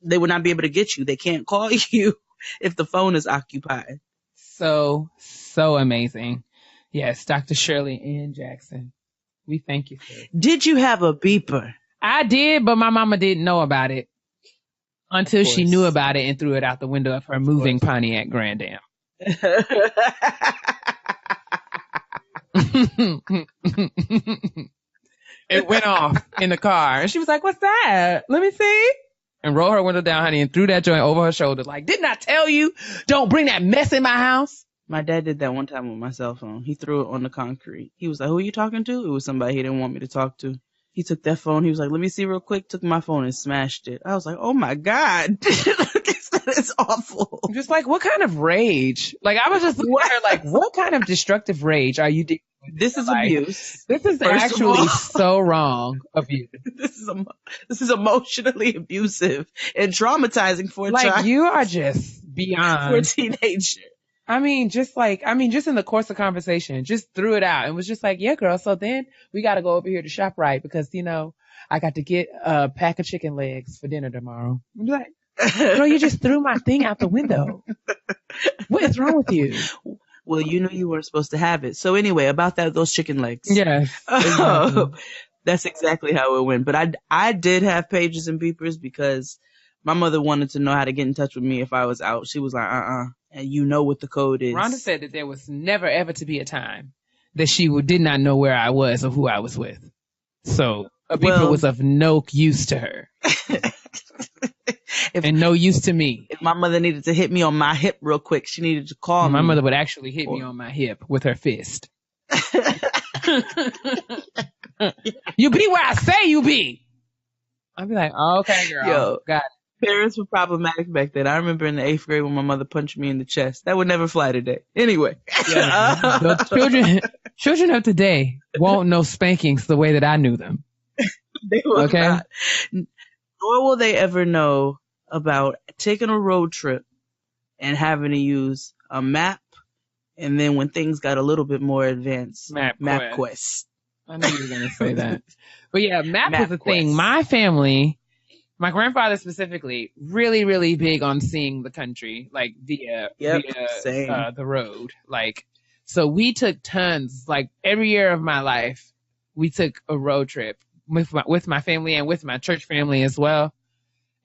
they would not be able to get you. They can't call you if the phone is occupied. So amazing. Yes, Dr. Shirley Ann Jackson. We thank you for it. Did you have a beeper? I did, but my mama didn't know about it until she knew about it and threw it out the window of her moving Pontiac Grand Am. It went off in the car and she was like, what's that? Let me see. And rolled her window down, honey, and threw that joint over her shoulder. Like, didn't I tell you? Don't bring that mess in my house. My dad did that one time with my cell phone. He threw it on the concrete. He was like, who are you talking to? It was somebody he didn't want me to talk to. He took that phone. He was like, let me see real quick. Took my phone and smashed it. I was like, oh my God. That is awful. Just like, what kind of rage? Like, I was just looking at her like, what kind of destructive rage are you doing? This is abuse. This is actually so wrong of you. This is emotionally abusive and traumatizing for a child. Like, you are just beyond. For a teenager. I mean, just in the course of conversation, just threw it out and was just like, yeah, girl. So then we got to go over here to ShopRite because, you know, I got to get a pack of chicken legs for dinner tomorrow. I'm like, girl, you just threw my thing out the window. What is wrong with you? Well, you knew you weren't supposed to have it. So anyway, about those chicken legs. Yes. Exactly. That's exactly how it went. But I did have pages and beepers because my mother wanted to know how to get in touch with me if I was out. She was like, and you know what the code is. Rhonda said that there was never ever to be a time that she did not know where I was or who I was with. So a beeper was of no use to her. And no use to me. If my mother needed to hit me on my hip real quick, she needed to call me. My mother would actually hit me on my hip with her fist. You be where I say you be. I'd be like, oh, okay, girl. Yo, got it. Parents were problematic back then. I remember in the 8th grade when my mother punched me in the chest. That would never fly today. Anyway. Yeah, the children of today won't know spankings the way that I knew them. They will not. Nor will they ever know about taking a road trip and having to use a map, and then when things got a little bit more advanced, MapQuest. I knew you were going to say that. But yeah, map was a thing. My family, my grandfather specifically, really, really big on seeing the country, like via the road. Like, so we took tons, like every year of my life, we took a road trip with my family and with my church family as well.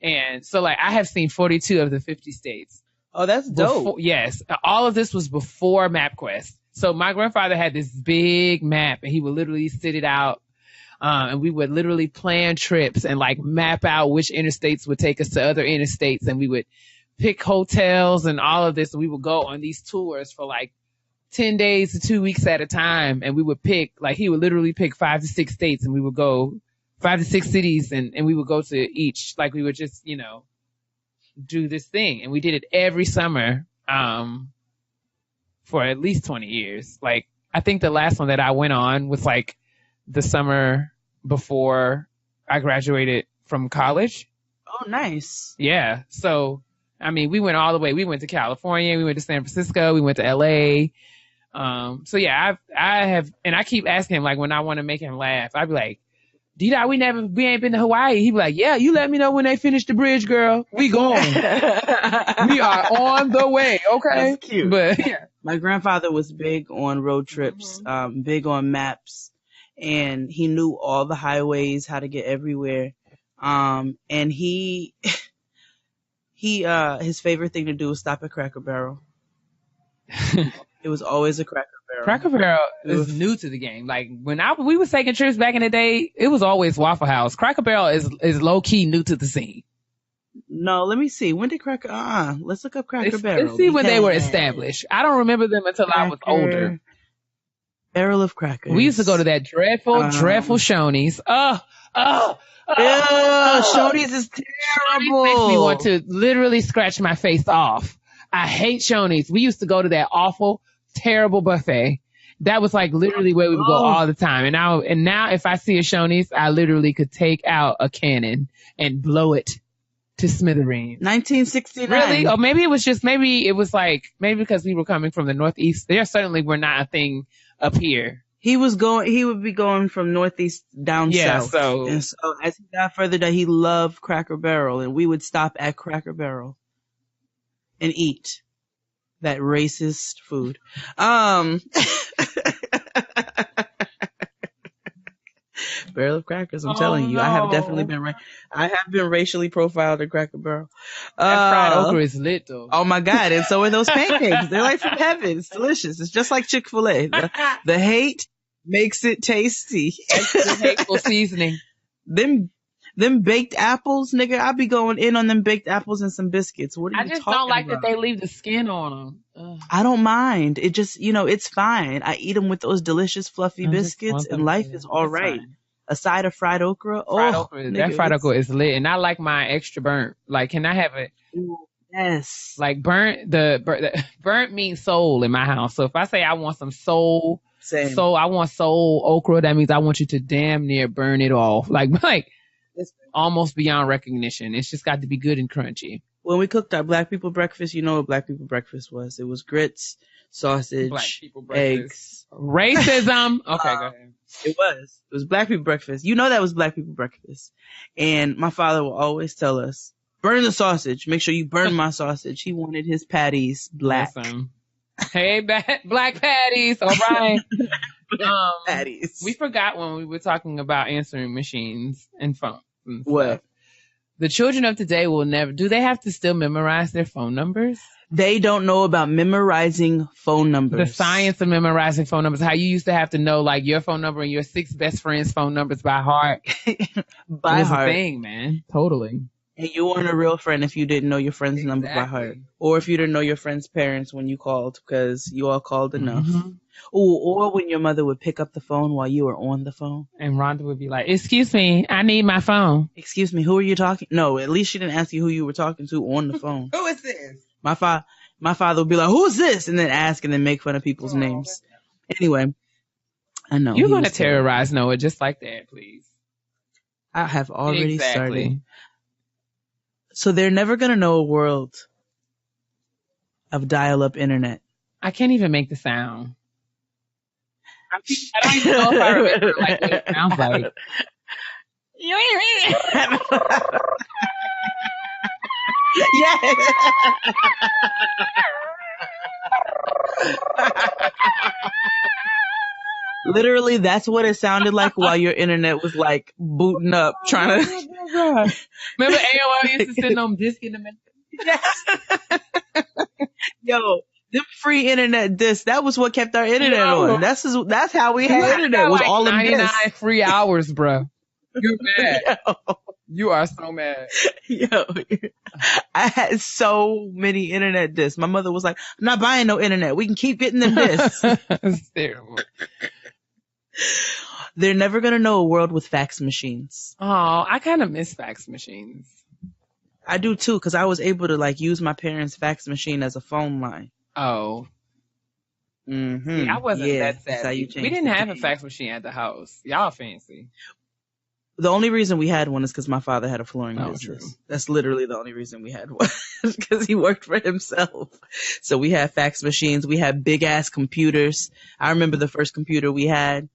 And so like I have seen 42 of the 50 states. Oh, that's dope. Yes. All of this was before MapQuest. So my grandfather had this big map and he would literally sit it out. And we would literally plan trips and like map out which interstates would take us to other interstates. And we would pick hotels and all of this. And we would go on these tours for like 10 days to 2 weeks at a time. And we would pick, like he would literally pick 5 to 6 states and we would go 5 to 6 cities and we would go to each. Like we would just, you know, do this thing. And we did it every summer, for at least 20 years. Like I think the last one that I went on was like the summer before I graduated from college. Oh, nice. Yeah. So, I mean, we went all the way. We went to California. We went to San Francisco. We went to LA. So yeah, I have, and I keep asking him, like, when I want to make him laugh, I'd be like, D-Dot, we ain't been to Hawaii. He'd be like, yeah, you let me know when they finish the bridge, girl. We going. We are on the way. Okay. That's cute. But yeah. My grandfather was big on road trips, big on maps, and he knew all the highways, how to get everywhere. And his favorite thing to do was stop at Cracker Barrel. It was always a Cracker Barrel. Cracker Barrel is new to the game. Like when we was taking trips back in the day, it was always Waffle House. Cracker Barrel is low key new to the scene. No, let me see. When did let's look up Cracker Barrel. Let's see when they were established. I don't remember them until I was older. Barrel of Crackers. We used to go to that dreadful Shoney's. Shoney's is terrible. Shoney's makes me want to literally scratch my face off. I hate Shoney's. We used to go to that awful, terrible buffet. That was like literally where we would go all the time. And now if I see a Shoney's, I literally could take out a cannon and blow it to smithereens. 1969. Really? Or maybe it was because we were coming from the Northeast. There certainly were not a thing up here. He would be going from Northeast down south. And so as he got further down, he loved Cracker Barrel, and we would stop at Cracker Barrel and eat that racist food. Barrel of Crackers, I'm telling you. No. I have definitely been racially profiled at Cracker Barrel. That fried okra is lit though. Oh my God. And so are those pancakes. They're like from heaven. It's delicious. It's just like Chick-fil-A. The hate makes it tasty. Extra hateful seasoning. Them baked apples, nigga, I be going in on them baked apples and some biscuits. What are you talking about? I just don't like that they leave the skin on them. Ugh. I don't mind. It just, it's fine. I eat them with those delicious fluffy biscuits, and life is all right. A side of fried okra. That fried okra is lit, and I like mine extra burnt. Like, can I have it? Yes. Like burnt means soul in my house. So if I say I want some soul, I want soul okra, that means I want you to damn near burn it off. Like almost beyond recognition. It's just got to be good and crunchy. When we cooked our black people breakfast, you know what black people breakfast was. It was grits, sausage, eggs. Racism. Okay, go ahead. It was black people breakfast. You know that was black people breakfast. And my father will always tell us, burn the sausage. Make sure you burn my sausage. He wanted his patties black. Awesome. Hey, black patties. All right. Patties. We forgot when we were talking about answering machines and phones. And what? The children of today will never. Do they have to still memorize their phone numbers? They don't know about memorizing phone numbers. The science of memorizing phone numbers. How you used to have to know like your phone number and your 6 best friends' phone numbers by heart. By heart. A thing, man. Totally. And you weren't a real friend if you didn't know your friend's number by heart. Or if you didn't know your friend's parents when you called because you all called enough. Mm-hmm. Or when your mother would pick up the phone while you were on the phone. And Rhonda would be like, excuse me, I need my phone. Excuse me, who are you talking? No, at least she didn't ask you who you were talking to on the phone. Who is this? My father would be like, who's this? And then ask and then make fun of people's names. Anyway, I know. You're going to terrorize Noah just like that, please. I have already started. So they're never going to know a world of dial-up internet. I can't even make the sound. I don't even know if I remember like what it sounds like. Yeah. Literally, that's what it sounded like while your internet was like booting up, trying to. Remember AOL used to send them disc in the middle? Yes. Yo, them free internet discs, that was what kept our internet on. That's how we had internet. Was like all 99 free hours, bro. You're mad. Yo. You are so mad. Yo, I had so many internet discs. My mother was like, I'm not buying no internet. We can keep getting them discs. That's terrible. They're never going to know a world with fax machines. Oh, I kind of miss fax machines. I do too, because I was able to like use my parents' fax machine as a phone line. Oh. Mm-hmm. See, I wasn't that savvy. That's how you change we didn't have a fax machine at the house. Y'all fancy. The only reason we had one is because my father had a flooring business. True. That's literally the only reason we had one, because he worked for himself. So we had fax machines. We had big ass computers. I remember the first computer we had.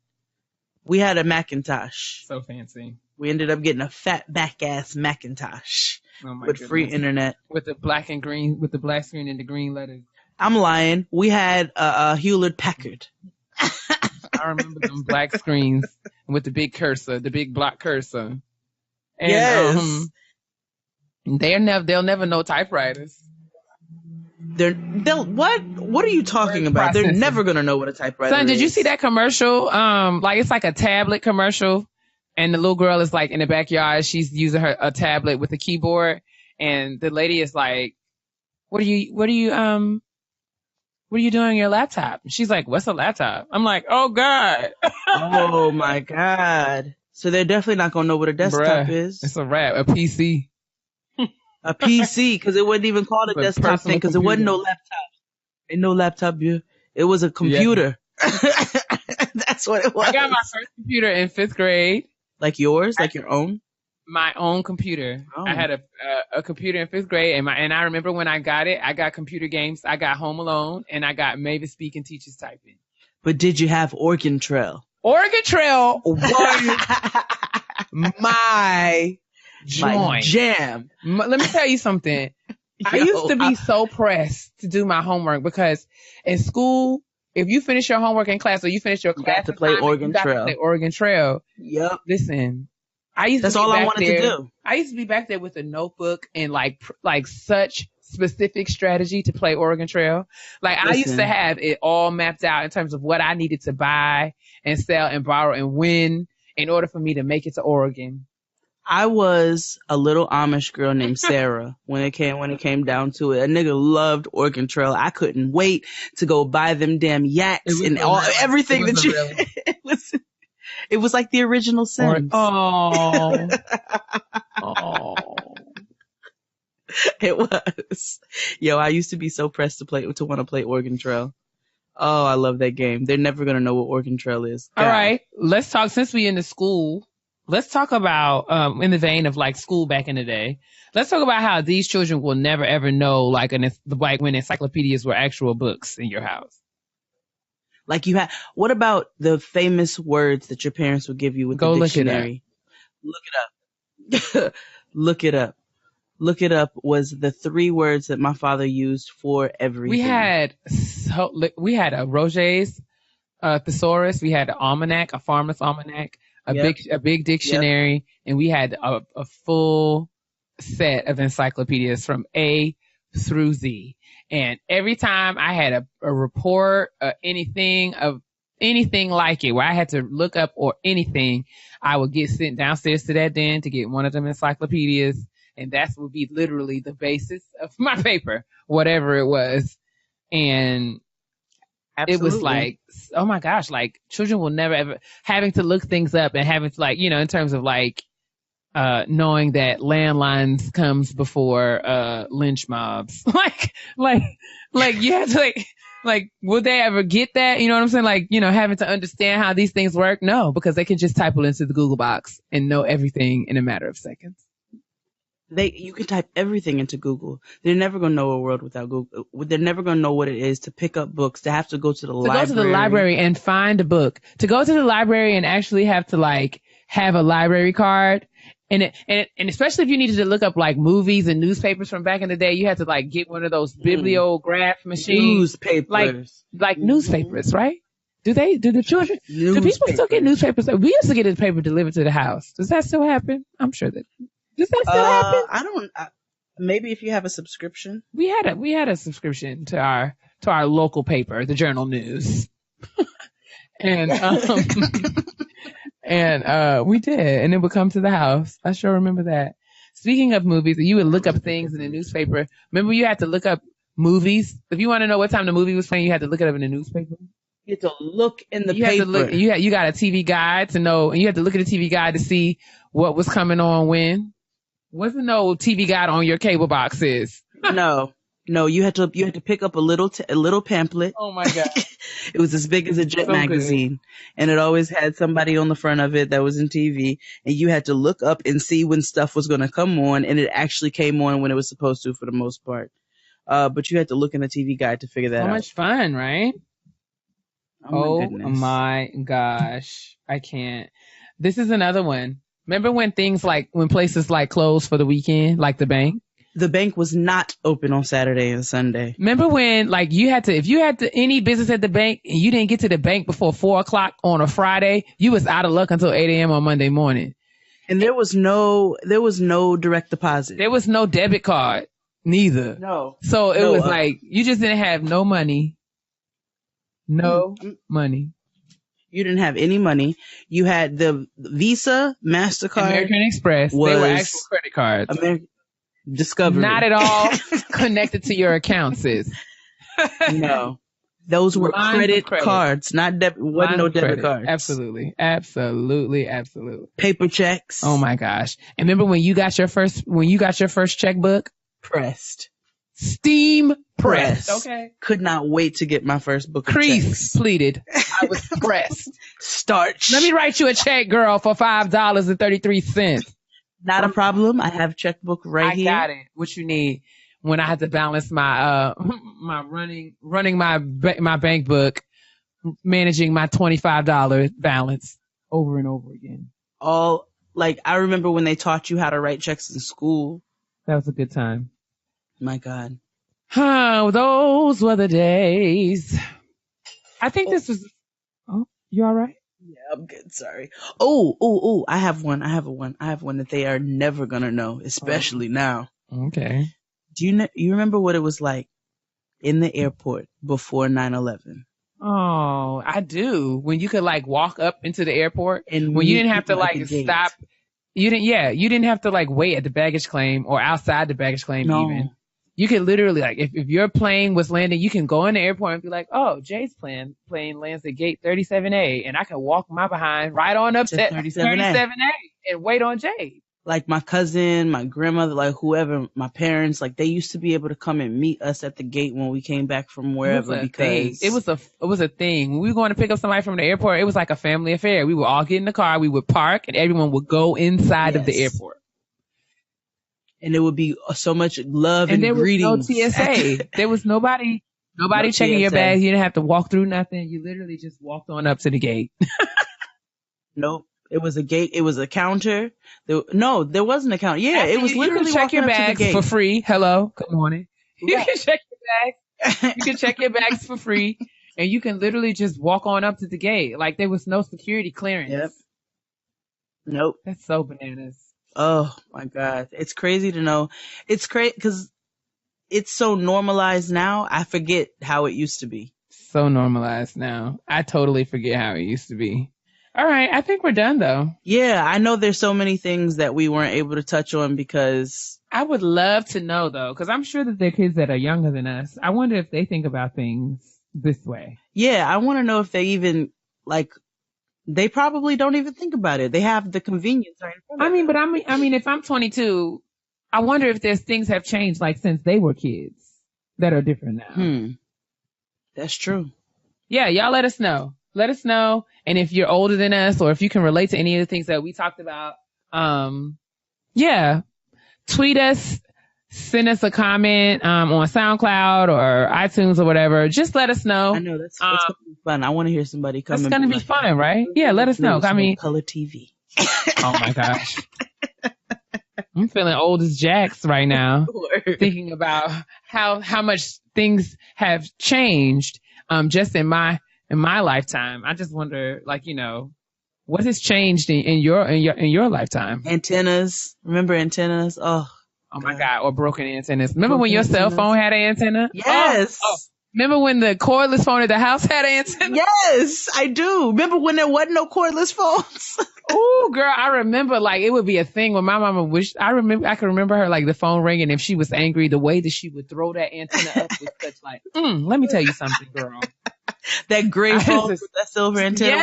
We had a Macintosh. So fancy. We ended up getting a fat back ass Macintosh with free internet. With the black and green, with the black screen and the green letters. I'm lying. We had a Hewlett Packard. I remember them black screens with the big cursor, the big block cursor. And, Yes. They'll never know typewriters. What are you talking about? They're never gonna know what a typewriter is. Son, did you see that commercial? Like it's like a tablet commercial, and the little girl is like in the backyard. She's using a tablet with a keyboard, and the lady is like, "What are you doing on your laptop?" She's like, "What's a laptop?" I'm like, "Oh God." Oh my God. So they're definitely not gonna know what a desktop is. It's a wrap, a PC. A PC, because it wasn't even called a desktop thing, because it wasn't no laptop. Ain't no laptop, yeah. It was a computer. Yeah. That's what it was. I got my first computer in 5th grade. Like yours? Like your own? My own computer. Oh. I had a computer in 5th grade, and I remember when I got it, I got computer games, I got Home Alone, and I got Mavis Speak and Teachers Typing. But did you have Oregon Trail? Oregon Trail was my joint. Jam. Let me tell you something. I used to be so pressed to do my homework because in school, if you finish your homework in class or you finish your class, to play Oregon Trail. Play Oregon Trail. Yep. Listen, that's all I wanted to do. I used to be back there with a notebook and like such specific strategy to play Oregon Trail. Like I used to have it all mapped out in terms of what I needed to buy and sell and borrow and win in order for me to make it to Oregon. I was a little Amish girl named Sarah when it came down to it. A nigga loved Oregon Trail. I couldn't wait to go buy them damn yaks and everything that you. It was like the original Sims. Oh. It was. Yo, I used to be so pressed to want to play Oregon Trail. Oh, I love that game. They're never gonna know what Oregon Trail is. God. All right, let's talk. Since we in the school. Let's talk about, in the vein of like school back in the day, let's talk about how these children will never ever know like when encyclopedias were actual books in your house. Like what about the famous words that your parents would give you with the dictionary? Look it up. Look it up. Look it up was the 3 words that my father used for everything. We had a Roget's thesaurus. We had an almanac, a farmer's almanac. A big dictionary, and we had a full set of encyclopedias from A through Z. And every time I had a report, anything like it, where I had to look up or anything, I would get sent downstairs to that den to get one of them encyclopedias, and that would be literally the basis of my paper, whatever it was. And absolutely. It was like, oh my gosh, like children will never ever having to look things up and having to like, in terms of like, knowing that landlines comes before, lynch mobs. like you have to like, would they ever get that? You know what I'm saying? Like, having to understand how these things work? No, because they can just type it into the Google box and know everything in a matter of seconds. You can type everything into Google. They're never going to know a world without Google. They're never going to know what it is to pick up books, to have to go to the library. To go to the library and find a book. To go to the library and actually have to like have a library card. And especially if you needed to look up like movies and newspapers from back in the day, you had to like get one of those bibliograph machines. Newspapers. Like newspapers, right? Do the children, do people still get newspapers? We used to get a paper delivered to the house. Does that still happen? I'm sure that. Does that still happen? Maybe if you have a subscription. We had a subscription to our local paper, the Journal News. And we did, and it would come to the house. I sure remember that. Speaking of movies, you would look up things in the newspaper. Remember you had to look up movies? If you want to know what time the movie was playing, you had to look it up in the newspaper. You had to look in the paper. You got a TV guide to know, and you had to look at the TV guide to see what was coming on when. Wasn't no TV guide on your cable boxes. No. No, you had to pick up a little pamphlet. Oh my God. It was as big as a Jet So magazine, and it always had somebody on the front of it that was in TV, and you had to look up and see when stuff was going to come on, and it actually came on when it was supposed to for the most part. But you had to look in the TV guide to figure that out. So much fun, right? Oh my gosh. I can't. This is another one. Remember when places like closed for the weekend, like the bank? The bank was not open on Saturday and Sunday. Remember when if you had any business at the bank and you didn't get to the bank before 4:00 on a Friday, you was out of luck until 8 a.m. on Monday morning. And there was no direct deposit. There was no debit card, neither. No. So it was like, you just didn't have no money. No money. You didn't have any money. You had the Visa, MasterCard. American Express. They were actual credit cards. Discovery. Not at all connected to your accounts, sis. No. Those were credit cards, not debit. Wasn't no debit cards. Absolutely. Paper checks. Oh my gosh. And remember when you got your first checkbook? Pressed. Steam pressed. Okay. Could not wait to get my first book of Crease checks. pleated. I was pressed. Starch. Let me write you a check, girl, for $5.33. Not a problem. I have checkbook right here. I got it. What you need when I had to balance my my running my bank book, managing my $25 balance over and over again. I remember when they taught you how to write checks in school. That was a good time. My God. Oh, those were the days. I think this was. Oh, you all right? Yeah, I'm good. Sorry. Oh, I have one that they are never going to know, especially now. Okay. Do you remember what it was like in the airport before 9/11? Oh, I do. When you could walk up into the airport and when you didn't have to stop. You didn't have to wait at the baggage claim or outside the baggage claim even. You could literally if your plane was landing, you can go in the airport and be like, oh, Jay's plane lands at gate 37A, and I can walk my behind right on up to 37A and wait on Jay. Like my cousin, my grandmother, whoever, my parents, they used to be able to come and meet us at the gate when we came back from wherever because it was a thing. When we were going to pick up somebody from the airport, it was like a family affair. We would all get in the car, we would park, and everyone would go inside of the airport. And it would be so much love and greetings. And there was no TSA. There was nobody checking your bags. You didn't have to walk through nothing. You literally just walked on up to the gate. Nope. It was a gate. It was a counter. There wasn't a counter. Yeah, it was literally check your bags for free. Hello. Good morning. You Right. can check your bags. You can check your bags for free. And you can literally just walk on up to the gate. There was no security clearance. Yep. Nope. That's so bananas. Oh my God. It's crazy to know. It's crazy because it's so normalized now. I forget how it used to be. So normalized now. I totally forget how it used to be. All right. I think we're done though. Yeah. I know there's so many things that we weren't able to touch on because I would love to know though, because I'm sure that there are kids that are younger than us. I wonder if they think about things this way. Yeah. I want to know if they even they probably don't even think about it. They have the convenience right in front of them. I mean, if I'm 22, I wonder if there's things have changed since they were kids that are different now. That's true. Yeah, y'all let us know. Let us know. And if you're older than us or if you can relate to any of the things that we talked about, tweet us, send us a comment on SoundCloud or iTunes or whatever. Just let us know. I know that's gonna be fun. I want to hear somebody come. That's gonna be fun, right? Yeah, let us know. Color TV. Oh my gosh, I'm feeling old as Jax right now, thinking about how much things have changed just in my lifetime. I just wonder, what has changed in your lifetime? Antennas. Remember antennas? Oh my God, or broken antennas. Remember when your cell phone had an antenna? Yes. Oh. Remember when the cordless phone at the house had an antenna? Yes, I do. Remember when there wasn't no cordless phones? Oh, girl, I remember it would be a thing when my mama wished. I can remember her the phone ringing. If she was angry, the way that she would throw that antenna up was such let me tell you something, girl. That gray phone with that silver antenna.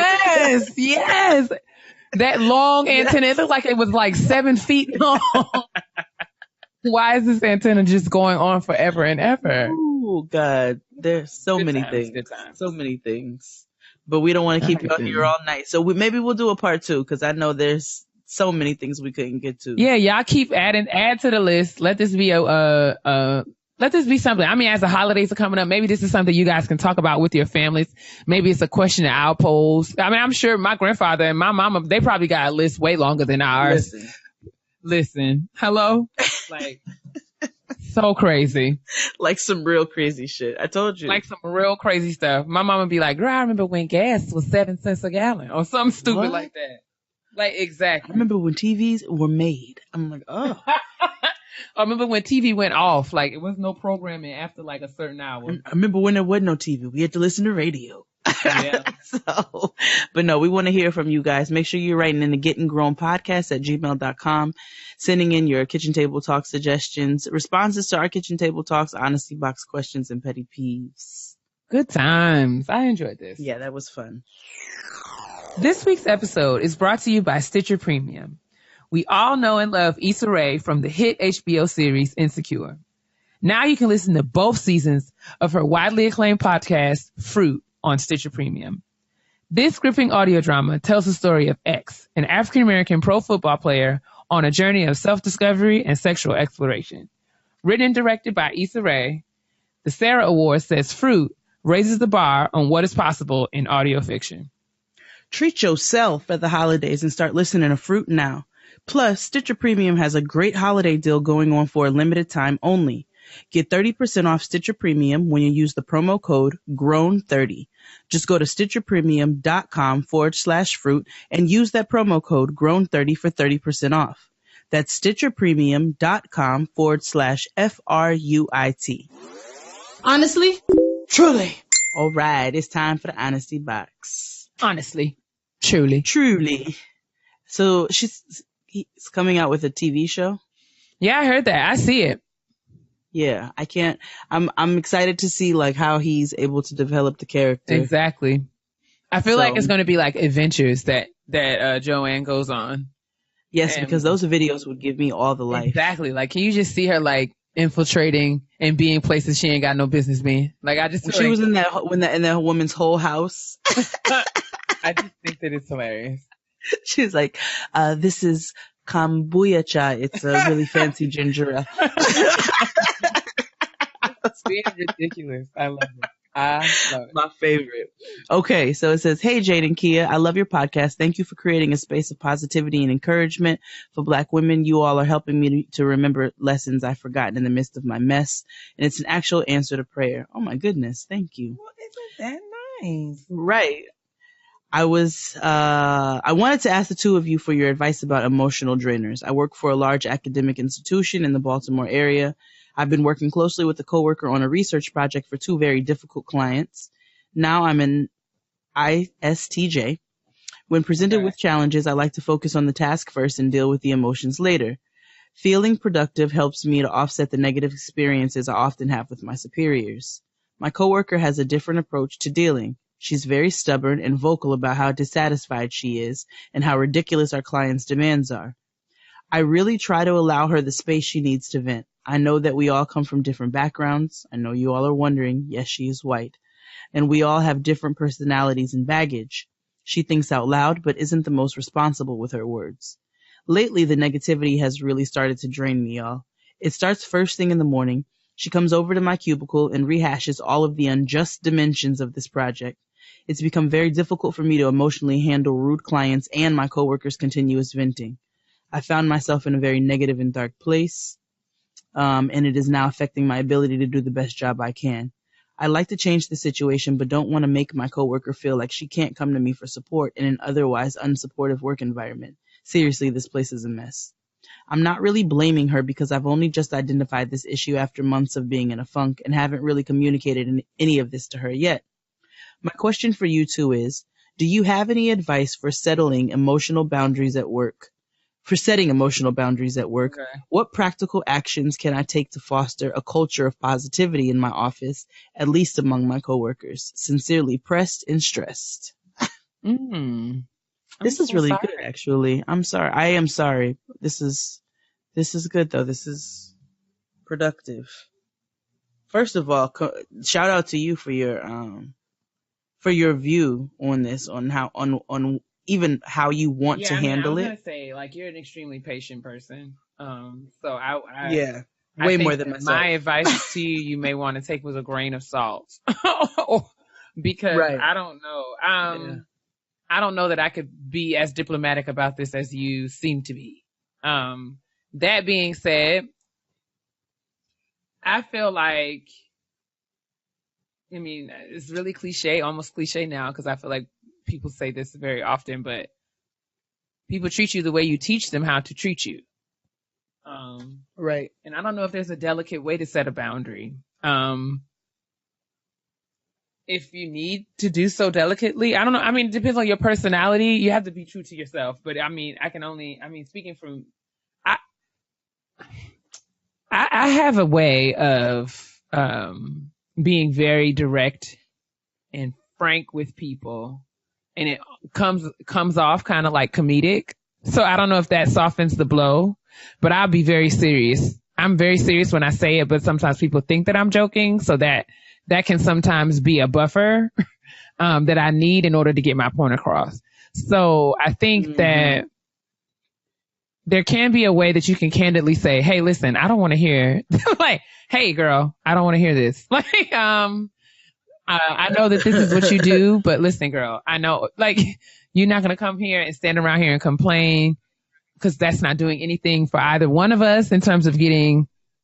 Yes. That long antenna. It looked like it was 7 feet long. Why is this antenna just going on forever and ever? Oh God, there's so many things. Good times. So many things. But we don't want to keep you out here all night. So maybe we'll do a part 2 because I know there's so many things we couldn't get to. Yeah, y'all keep add to the list. Let this be let this be something. I mean, as the holidays are coming up, maybe this is something you guys can talk about with your families. Maybe it's a question that I'll pose. I mean, I'm sure my grandfather and my mama, they probably got a list way longer than ours. Listen. Hello? Like, so crazy. Like some real crazy shit. I told you. Like some real crazy stuff. My mama be like, girl, I remember when gas was 7 cents a gallon or something stupid like that. Like, exactly. I remember when TVs were made. I'm like, oh. I remember when TV went off. Like, it was no programming after like a certain hour. I remember when there wasn't no TV. We had to listen to radio. Yeah. But no, we want to hear from you guys. Make sure you're writing in the Gettin Grown podcast at gmail.com, sending in your kitchen table talk suggestions, responses to our kitchen table talks, honesty box questions, and petty peeves. Good times. I enjoyed this. Yeah, that was fun. This week's episode is brought to you by Stitcher Premium. We all know and love Issa Rae from the hit HBO series Insecure. Now you can listen to both seasons of her widely acclaimed podcast, Fruit, on Stitcher Premium. This gripping audio drama tells the story of X, an African-American pro football player on a journey of self-discovery and sexual exploration. Written and directed by Issa Rae, the Sarah Award says Fruit raises the bar on what is possible in audio fiction. Treat yourself at the holidays and start listening to Fruit now. Plus, Stitcher Premium has a great holiday deal going on for a limited time only. Get 30% off Stitcher Premium when you use the promo code GROWN30. Just go to stitcherpremium.com/fruit and use that promo code GROWN30 for 30% off. That's stitcherpremium.com/FRUIT. Honestly? Truly. All right, it's time for the honesty box. Honestly. Truly. So he's coming out with a TV show? Yeah, I heard that. I see it. Yeah, I'm excited to see like how he's able to develop the character. Exactly. I feel like it's going to be like adventures that Joanne goes on. Yes, because those videos would give me all the life. Exactly. Like, can you just see her like infiltrating and being places she ain't got no business being? Like, I just she was in that woman's whole house. I just think that it's hilarious. She's like, this is kombucha. It's a really fancy ginger ale. It's being ridiculous. I love it. My favorite. Okay, so it says, hey, Jade and Kia, I love your podcast. Thank you for creating a space of positivity and encouragement for Black women. You all are helping me to remember lessons I've forgotten in the midst of my mess. And it's an actual answer to prayer. Oh, my goodness. Thank you. Well, isn't that nice? Right. I wanted to ask the two of you for your advice about emotional drainers. I work for a large academic institution in the Baltimore area. I've been working closely with a coworker on a research project for two very difficult clients. Now I'm an ISTJ. When presented with challenges, I like to focus on the task first and deal with the emotions later. Feeling productive helps me to offset the negative experiences I often have with my superiors. My coworker has a different approach to dealing. She's very stubborn and vocal about how dissatisfied she is and how ridiculous our clients' demands are. I really try to allow her the space she needs to vent. I know that we all come from different backgrounds. I know you all are wondering, yes, she is white. And we all have different personalities and baggage. She thinks out loud, but isn't the most responsible with her words. Lately, the negativity has really started to drain me, y'all. It starts first thing in the morning. She comes over to my cubicle and rehashes all of the unjust dimensions of this project. It's become very difficult for me to emotionally handle rude clients and my coworkers' continuous venting. I found myself in a very negative and dark place, and it is now affecting my ability to do the best job I can. I like to change the situation, but don't want to make my coworker feel like she can't come to me for support in an otherwise unsupportive work environment. Seriously, this place is a mess. I'm not really blaming her because I've only just identified this issue after months of being in a funk and haven't really communicated any of this to her yet. My question for you two is, do you have any advice for setting emotional boundaries at work? Okay. What practical actions can I take to foster a culture of positivity in my office, at least among my coworkers? Sincerely, pressed and stressed. This is really good, actually. I'm sorry. I am sorry. This is good, though. This is productive. First of all, shout out to you for your view on this, on how on even how you want to handle it. I was gonna say, like, you're an extremely patient person. So I Yeah, I way think more than that myself. my advice to you, you may want to take with a grain of salt, because Right. I don't know. Yeah. I don't know that I could be as diplomatic about this as you seem to be. That being said, I feel like, I mean, it's really cliche, almost cliche now, because I feel like people say this very often, but people treat you the way you teach them how to treat you. Right. And I don't know if there's a delicate way to set a boundary. If you need to do so delicately, I don't know. I mean, it depends on your personality. You have to be true to yourself. But I mean, speaking from, I have a way of being very direct and frank with people, and it comes off kind of like comedic. So I don't know if that softens the blow, but I'll be very serious. I'm very serious when I say it, but sometimes people think that I'm joking, so that can sometimes be a buffer that I need in order to get my point across. So I think that there can be a way that you can candidly say, hey, listen, I don't want to hear like, hey girl, I don't want to hear this. Like, I know that this is what you do, but listen, girl, I know, like, you're not going to come here and stand around here and complain, because that's not doing anything for either one of us in terms of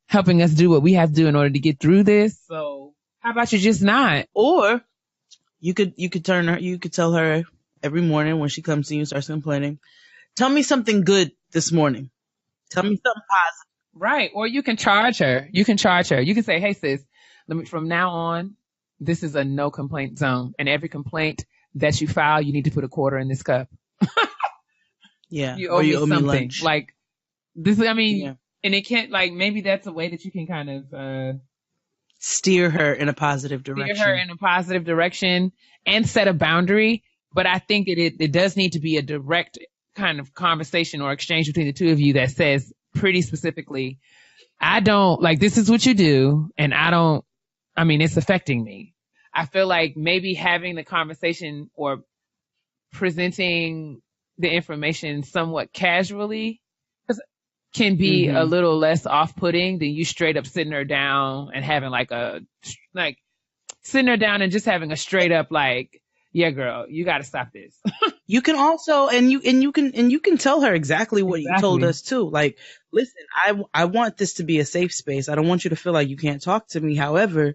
helping us do what we have to do in order to get through this. So how about you just not? Or you could tell her every morning when she comes to you and starts complaining, tell me something good this morning. Tell me something positive. Right. Or you can charge her. You can say, hey sis, from now on, this is a no complaint zone. And every complaint that you file, you need to put a quarter in this cup. Yeah. You owe me something. Lunch. Like this, I mean, yeah. And it can't, like, maybe that's a way that you can kind of, steer her in a positive direction and set a boundary. But I think it does need to be a direct kind of conversation or exchange between the two of you that says pretty specifically, I don't like, this is what you do. And it's affecting me. I feel like maybe having the conversation or presenting the information somewhat casually can be a little less off-putting than you straight up sitting her down and having sitting her down and just having a straight up like, yeah, girl, you got to stop this. You can also, and you can tell her exactly what you told us too. Like, listen, I want this to be a safe space. I don't want you to feel like you can't talk to me. However,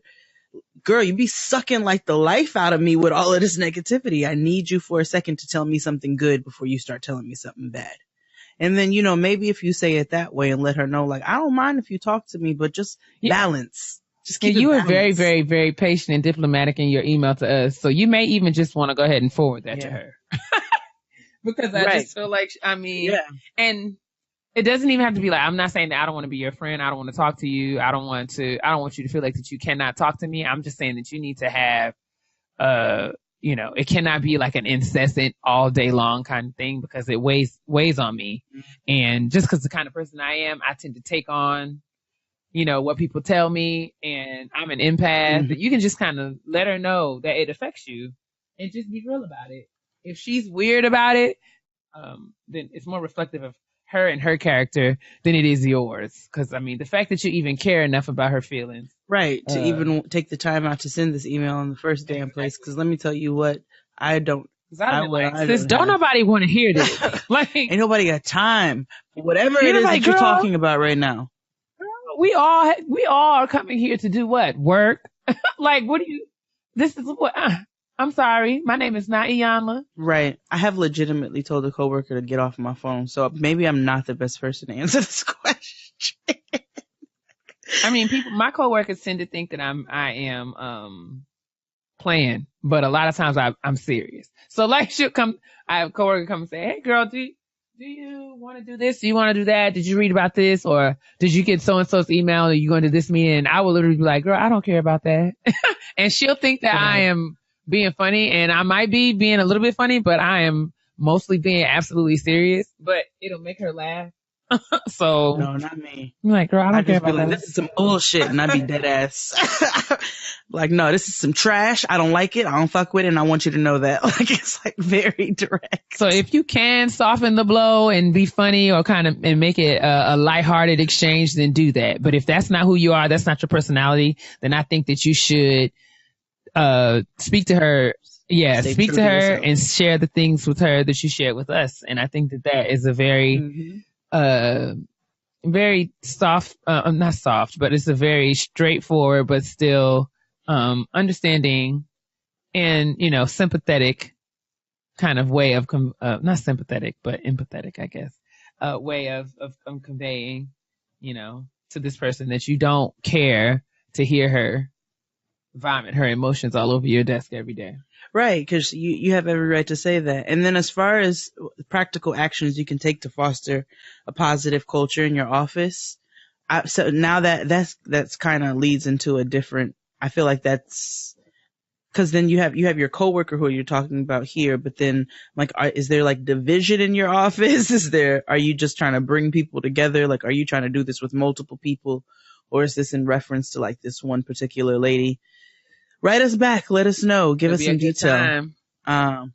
girl, you be sucking like the life out of me with all of this negativity. I need you for a second to tell me something good before you start telling me something bad. And then, maybe if you say it that way and let her know, like, I don't mind if you talk to me, but just balance. Just keep it you balanced. Were very, very, very patient and diplomatic in your email to us. So you may even just want to go ahead and forward that to her. Because I just feel like, and it doesn't even have to be like, I'm not saying that I don't want to be your friend. I don't want to talk to you. I don't want you to feel like that you cannot talk to me. I'm just saying that you need to have, it cannot be like an incessant all day long kind of thing, because it weighs on me. And just because the kind of person I am, I tend to take on, what people tell me, and I'm an empath. But you can just kind of let her know that it affects you and just be real about it. If she's weird about it, then it's more reflective of her and her character than it is yours. Because, the fact that you even care enough about her feelings. Right. To even take the time out to send this email in the first damn place. Because let me tell you what, I don't. Don't nobody want to hear this. Like, ain't nobody got time for whatever it is that you're talking about right now. We all are coming here to do what? Work. Like, this is what, I'm sorry. My name is not Iyanla. Right. I have legitimately told a coworker to get off my phone. So maybe I'm not the best person to answer this question. My coworkers tend to think that I am playing, but a lot of times I'm serious. So like, I have a coworker come and say, hey girl, do you want to do this? Do you want to do that? Did you read about this? Or did you get so-and-so's email? Are you going to this meeting? And I will literally be like, girl, I don't care about that. And she'll think that I am being funny, and I might be being a little bit funny, but I am mostly being absolutely serious, but it'll make her laugh. So no, not me. I'm like, girl, I don't care just be about like, that. this is some bullshit, and I'd be dead ass. Like, no, this is some trash. I don't like it. I don't fuck with it, and I want you to know that. Like, it's like very direct. So if you can soften the blow and be funny or kind of and make it a lighthearted exchange, then do that. But if that's not who you are, that's not your personality, then I think that you should speak to her. Yeah, speak to her yourself and share the things with her that you shared with us. And I think that that is a very very soft, not soft, but it's a very straightforward but still understanding and, you know, sympathetic kind of way of, not sympathetic, but empathetic, I guess, way of conveying, you know, to this person that you don't care to hear her vomit her emotions all over your desk every day. Right, because you have every right to say that. And then as far as practical actions you can take to foster a positive culture in your office, so now that's kind of leads into a different, I feel like that's, because then you have your coworker who you're talking about here, but then like, is there like division in your office? Are you just trying to bring people together? Like, are you trying to do this with multiple people? Or is this in reference to like this one particular lady? Write us back. Let us know. Give us some detail. Yeah.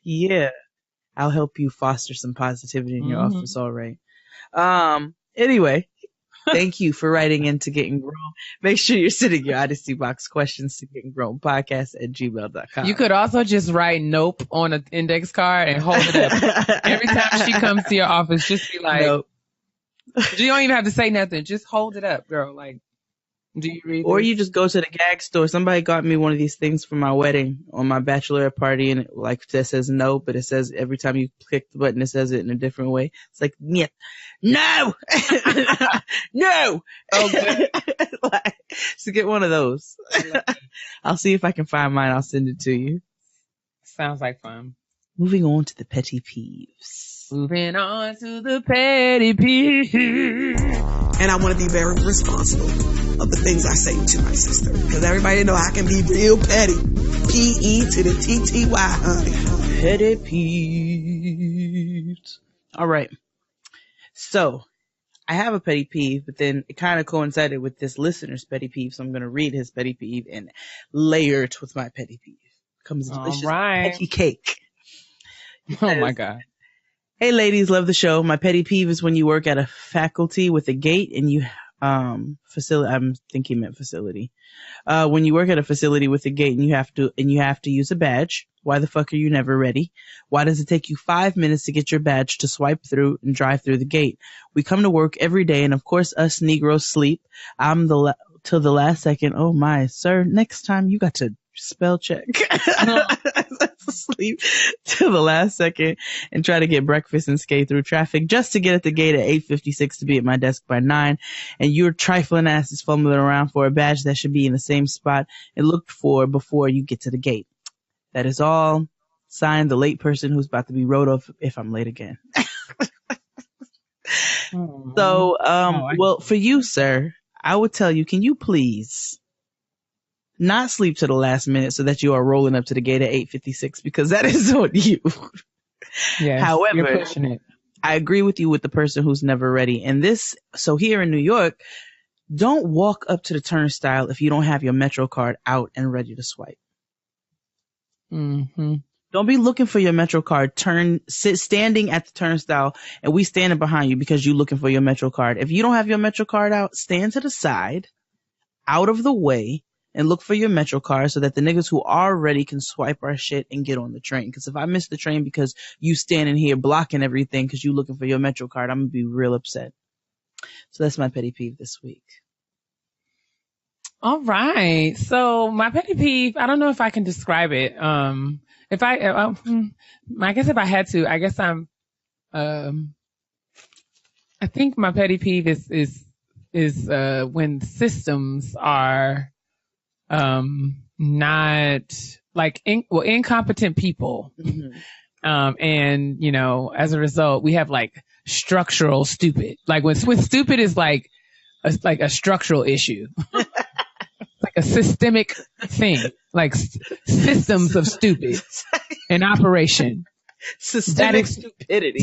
Yeah. I'll help you foster some positivity in your office. All right. Anyway, thank you for writing in to Getting Grown. Make sure you're sending your Odyssey Box questions to gettinggrownpodcast@gmail.com. You could also just write nope on an index card and hold it up. Every time she comes to your office, just be like, nope. You don't even have to say nothing. Just hold it up, girl. Like, do you read Or this? you just go to the gag store. Somebody got me one of these things for my wedding on my bachelorette party, and it, like, that says no, but it says every time you click the button, it says it in a different way. It's like, yeah, no, no. Okay. Like, so get one of those. I'll see if I can find mine. I'll send it to you. Sounds like fun. Moving on to the petty peeves. Moving on to the petty peeves. And I want to be very responsible of the things I say to my sister. Because everybody know I can be real petty. P-E to the T-T-Y, honey. Petty peeves. All right. So, I have a petty peeve, but then it kind of coincided with this listener's petty peeve. So I'm going to read his petty peeve and layer it with my petty peeve. Comes delicious petty cake. Oh my God. Hey ladies, love the show. My petty peeve is when you work at a faculty with a gate and you facility. I'm thinking meant facility. When you work at a facility with a gate and you have to use a badge. Why the fuck are you never ready? Why does it take you 5 minutes to get your badge to swipe through and drive through the gate? We come to work every day, and of course us Negroes sleep. I'm till the last second. Oh my, sir, next time you got to spell check. Sleep till the last second and try to get breakfast and skate through traffic just to get at the gate at 8:56 to be at my desk by 9. And your trifling ass is fumbling around for a badge that should be in the same spot and looked for before you get to the gate. That is all. Signed, the late person who's about to be wrote off if I'm late again. So, well, for you, sir, I would tell you, can you please not sleep to the last minute so that you are rolling up to the gate at 8:56, because that is on you. Yes, however, you're pushing it. I agree with you with the person who's never ready. And so here in New York, don't walk up to the turnstile if you don't have your Metro card out and ready to swipe. Mm-hmm. Don't be looking for your Metro card. Standing at the turnstile and we standing behind you because you looking for your Metro card. If you don't have your Metro card out, stand to the side, out of the way, and look for your Metro card so that the niggas who are ready can swipe our shit and get on the train. Because if I miss the train because you standing here blocking everything because you looking for your Metro card, I'm going to be real upset. So that's my petty peeve this week. All right. So my petty peeve, I don't know if I can describe it. I guess if I had to, I guess I think my petty peeve is when systems are not like incompetent people. Mm-hmm. And you know, as a result, we have like structural stupid. Like when stupid is like a structural issue. Like a systemic thing, like systems of stupid in operation. Systemic stupidity.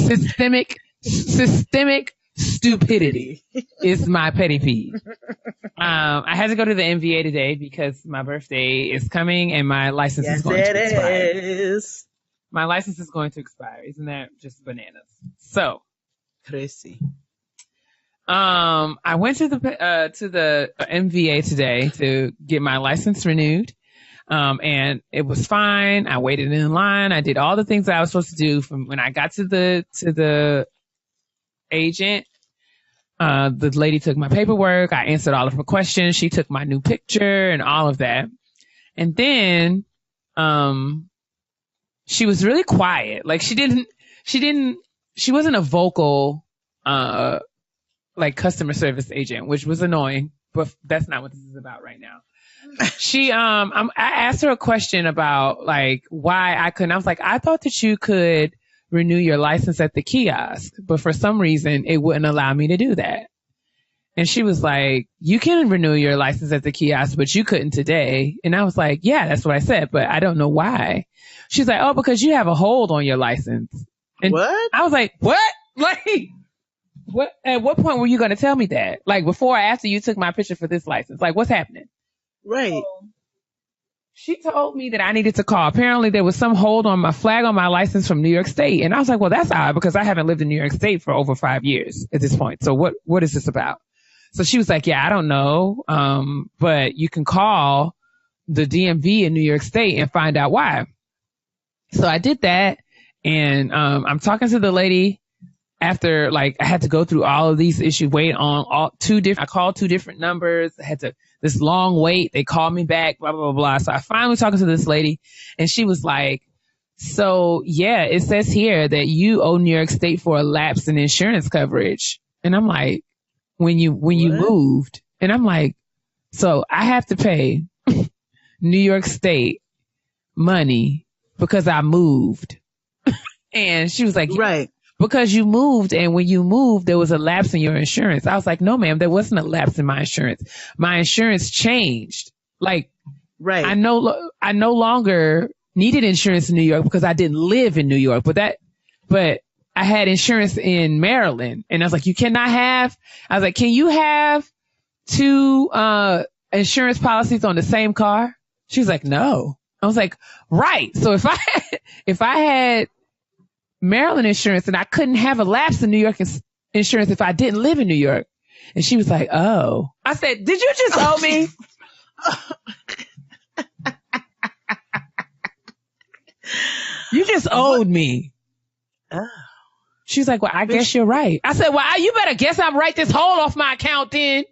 Systemic stupidity is my petty peeve. I had to go to the MVA today because my birthday is coming and my license is going to expire. My license is going to expire. Isn't that just bananas? So, crazy. I went to the MVA today to get my license renewed. And it was fine. I waited in line. I did all the things that I was supposed to do. From when I got to the agent, the lady took my paperwork. I answered all of her questions. She took my new picture and all of that. And then, she was really quiet. Like she wasn't a vocal, like customer service agent, which was annoying, but that's not what this is about right now. I asked her a question about like why I couldn't. I was like, I thought that you could renew your license at the kiosk, but for some reason it wouldn't allow me to do that. And she was like, you can renew your license at the kiosk, but you couldn't today. And I was like, yeah, that's what I said, but I don't know why. She's like, oh, because you have a hold on your license. And what? I was like, what? Like, what? At what point were you going to tell me that? Like before or after you took my picture for this license? Like, what's happening? Right. So, she told me that I needed to call. Apparently there was some hold on my flag on my license from New York State. And I was like, well, that's odd because I haven't lived in New York State for over 5 years at this point. So what is this about? So she was like, yeah, I don't know. But you can call the DMV in New York State and find out why. So I did that. And, I'm talking to the lady after like I had to go through all of these issues, wait on I called 2 different numbers. I had this long wait. They called me back, blah, blah, blah, blah. So I finally talking to this lady and she was like, so yeah, it says here that you owe New York State for a lapse in insurance coverage. And I'm like, when you moved, and I'm like, so I have to pay New York State money because I moved. And she was like, right. Because you moved, and when you moved, there was a lapse in your insurance. I was like, no, ma'am, there wasn't a lapse in my insurance. My insurance changed. Like, right. I no longer needed insurance in New York because I didn't live in New York, but I had insurance in Maryland. And I was like, can you have 2, insurance policies on the same car? She was like, no. I was like, right. So if I had Maryland insurance and I couldn't have a lapse in New York insurance if I didn't live in New York. And she was like, oh. I said, did you just owe me? You just owed me. Oh. She's like, well, I guess you're right. I said, well, you better guess I'm right this whole off my account then.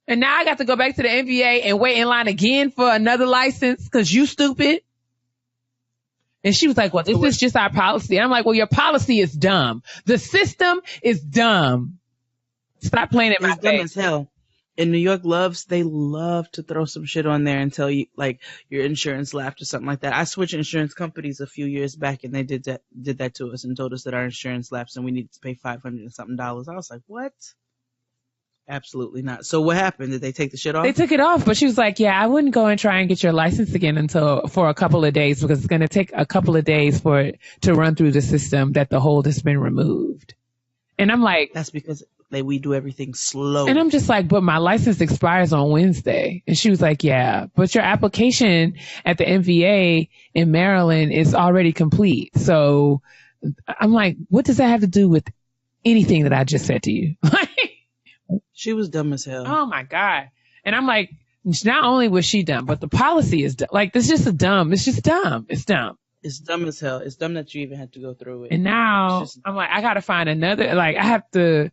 And now I got to go back to the MVA and wait in line again for another license because you stupid. And she was like, well, this is just our policy. And I'm like, well, your policy is dumb. The system is dumb. Stop playing at my face. It's dumb as hell. In New York, they love to throw some shit on there and tell you, like, your insurance lapsed or something like that. I switched insurance companies a few years back, and they did that to us and told us that our insurance lapsed and we needed to pay $500 and something. I was like, what? Absolutely not. So what happened? Did they take the shit off? They took it off, but she was like, yeah, I wouldn't go and try and get your license again for a couple of days because it's going to take a couple of days for it to run through the system that the hold has been removed. And I'm like, that's because we do everything slow. And I'm just like, but my license expires on Wednesday. And she was like, yeah, but your application at the MVA in Maryland is already complete. So I'm like, what does that have to do with anything that I just said to you? She was dumb as hell. Oh my God. And I'm like, not only was she dumb, but the policy is dumb. Like, this is just dumb. It's just dumb. It's dumb. It's dumb as hell. It's dumb that you even had to go through it. And now I'm like, I got to find another, like, I have to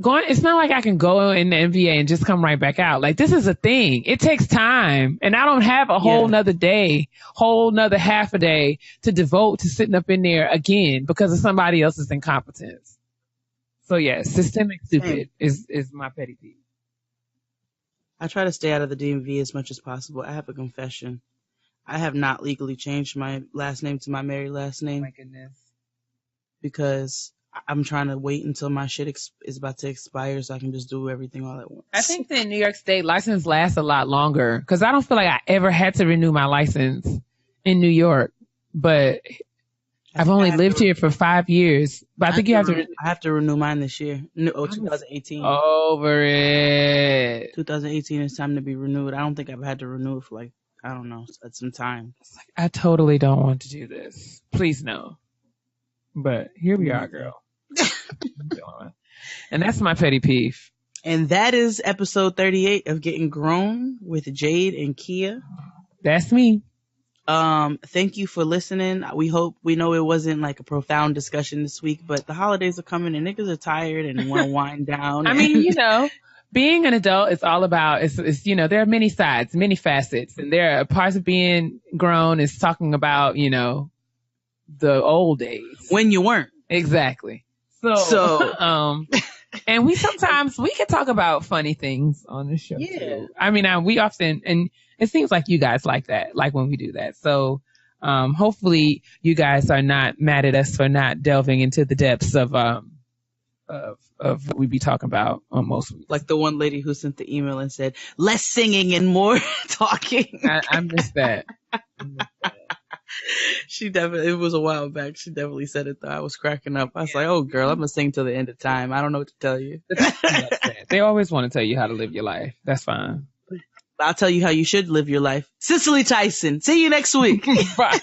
go on. It's not like I can go in the MVA and just come right back out. Like, this is a thing. It takes time. And I don't have a whole nother day, whole nother half a day to devote to sitting up in there again because of somebody else's incompetence. So yeah, systemic stupid is my petty peeve. I try to stay out of the DMV as much as possible. I have a confession. I have not legally changed my last name to my married last name. Oh my goodness. Because I'm trying to wait until my shit is about to expire so I can just do everything all at once. I think the New York State license lasts a lot longer because I don't feel like I ever had to renew my license in New York. But I've only lived here for 5 years, but I think you have to. I have to renew mine this year. No, 2018. Over it. 2018 is time to be renewed. I don't think I've had to renew it for like, I don't know, some time. I totally don't want to do this. Please no. But here we are, girl. And that's my petty peeve. And that is episode 38 of Getting Grown with Jade and Kia. That's me. Thank you for listening. We know it wasn't like a profound discussion this week, but the holidays are coming and niggas are tired and want to wind down. I mean, being an adult is all about, it's there are many sides, many facets, and there are parts of being grown is talking about, the old days. When you weren't. Exactly. So, and we can talk about funny things on the show. Yeah. Too. I mean, we often, and it seems like you guys like that, like when we do that. So, hopefully you guys are not mad at us for not delving into the depths of what we be talking about on most weeks. Like the one lady who sent the email and said, less singing and more talking. I missed that. It was a while back. She definitely said it though. I was cracking up. I was like, oh girl, I'm going to sing till the end of time. I don't know what to tell you. They always want to tell you how to live your life. That's fine. I'll tell you how you should live your life. Cicely Tyson. See you next week. Bye.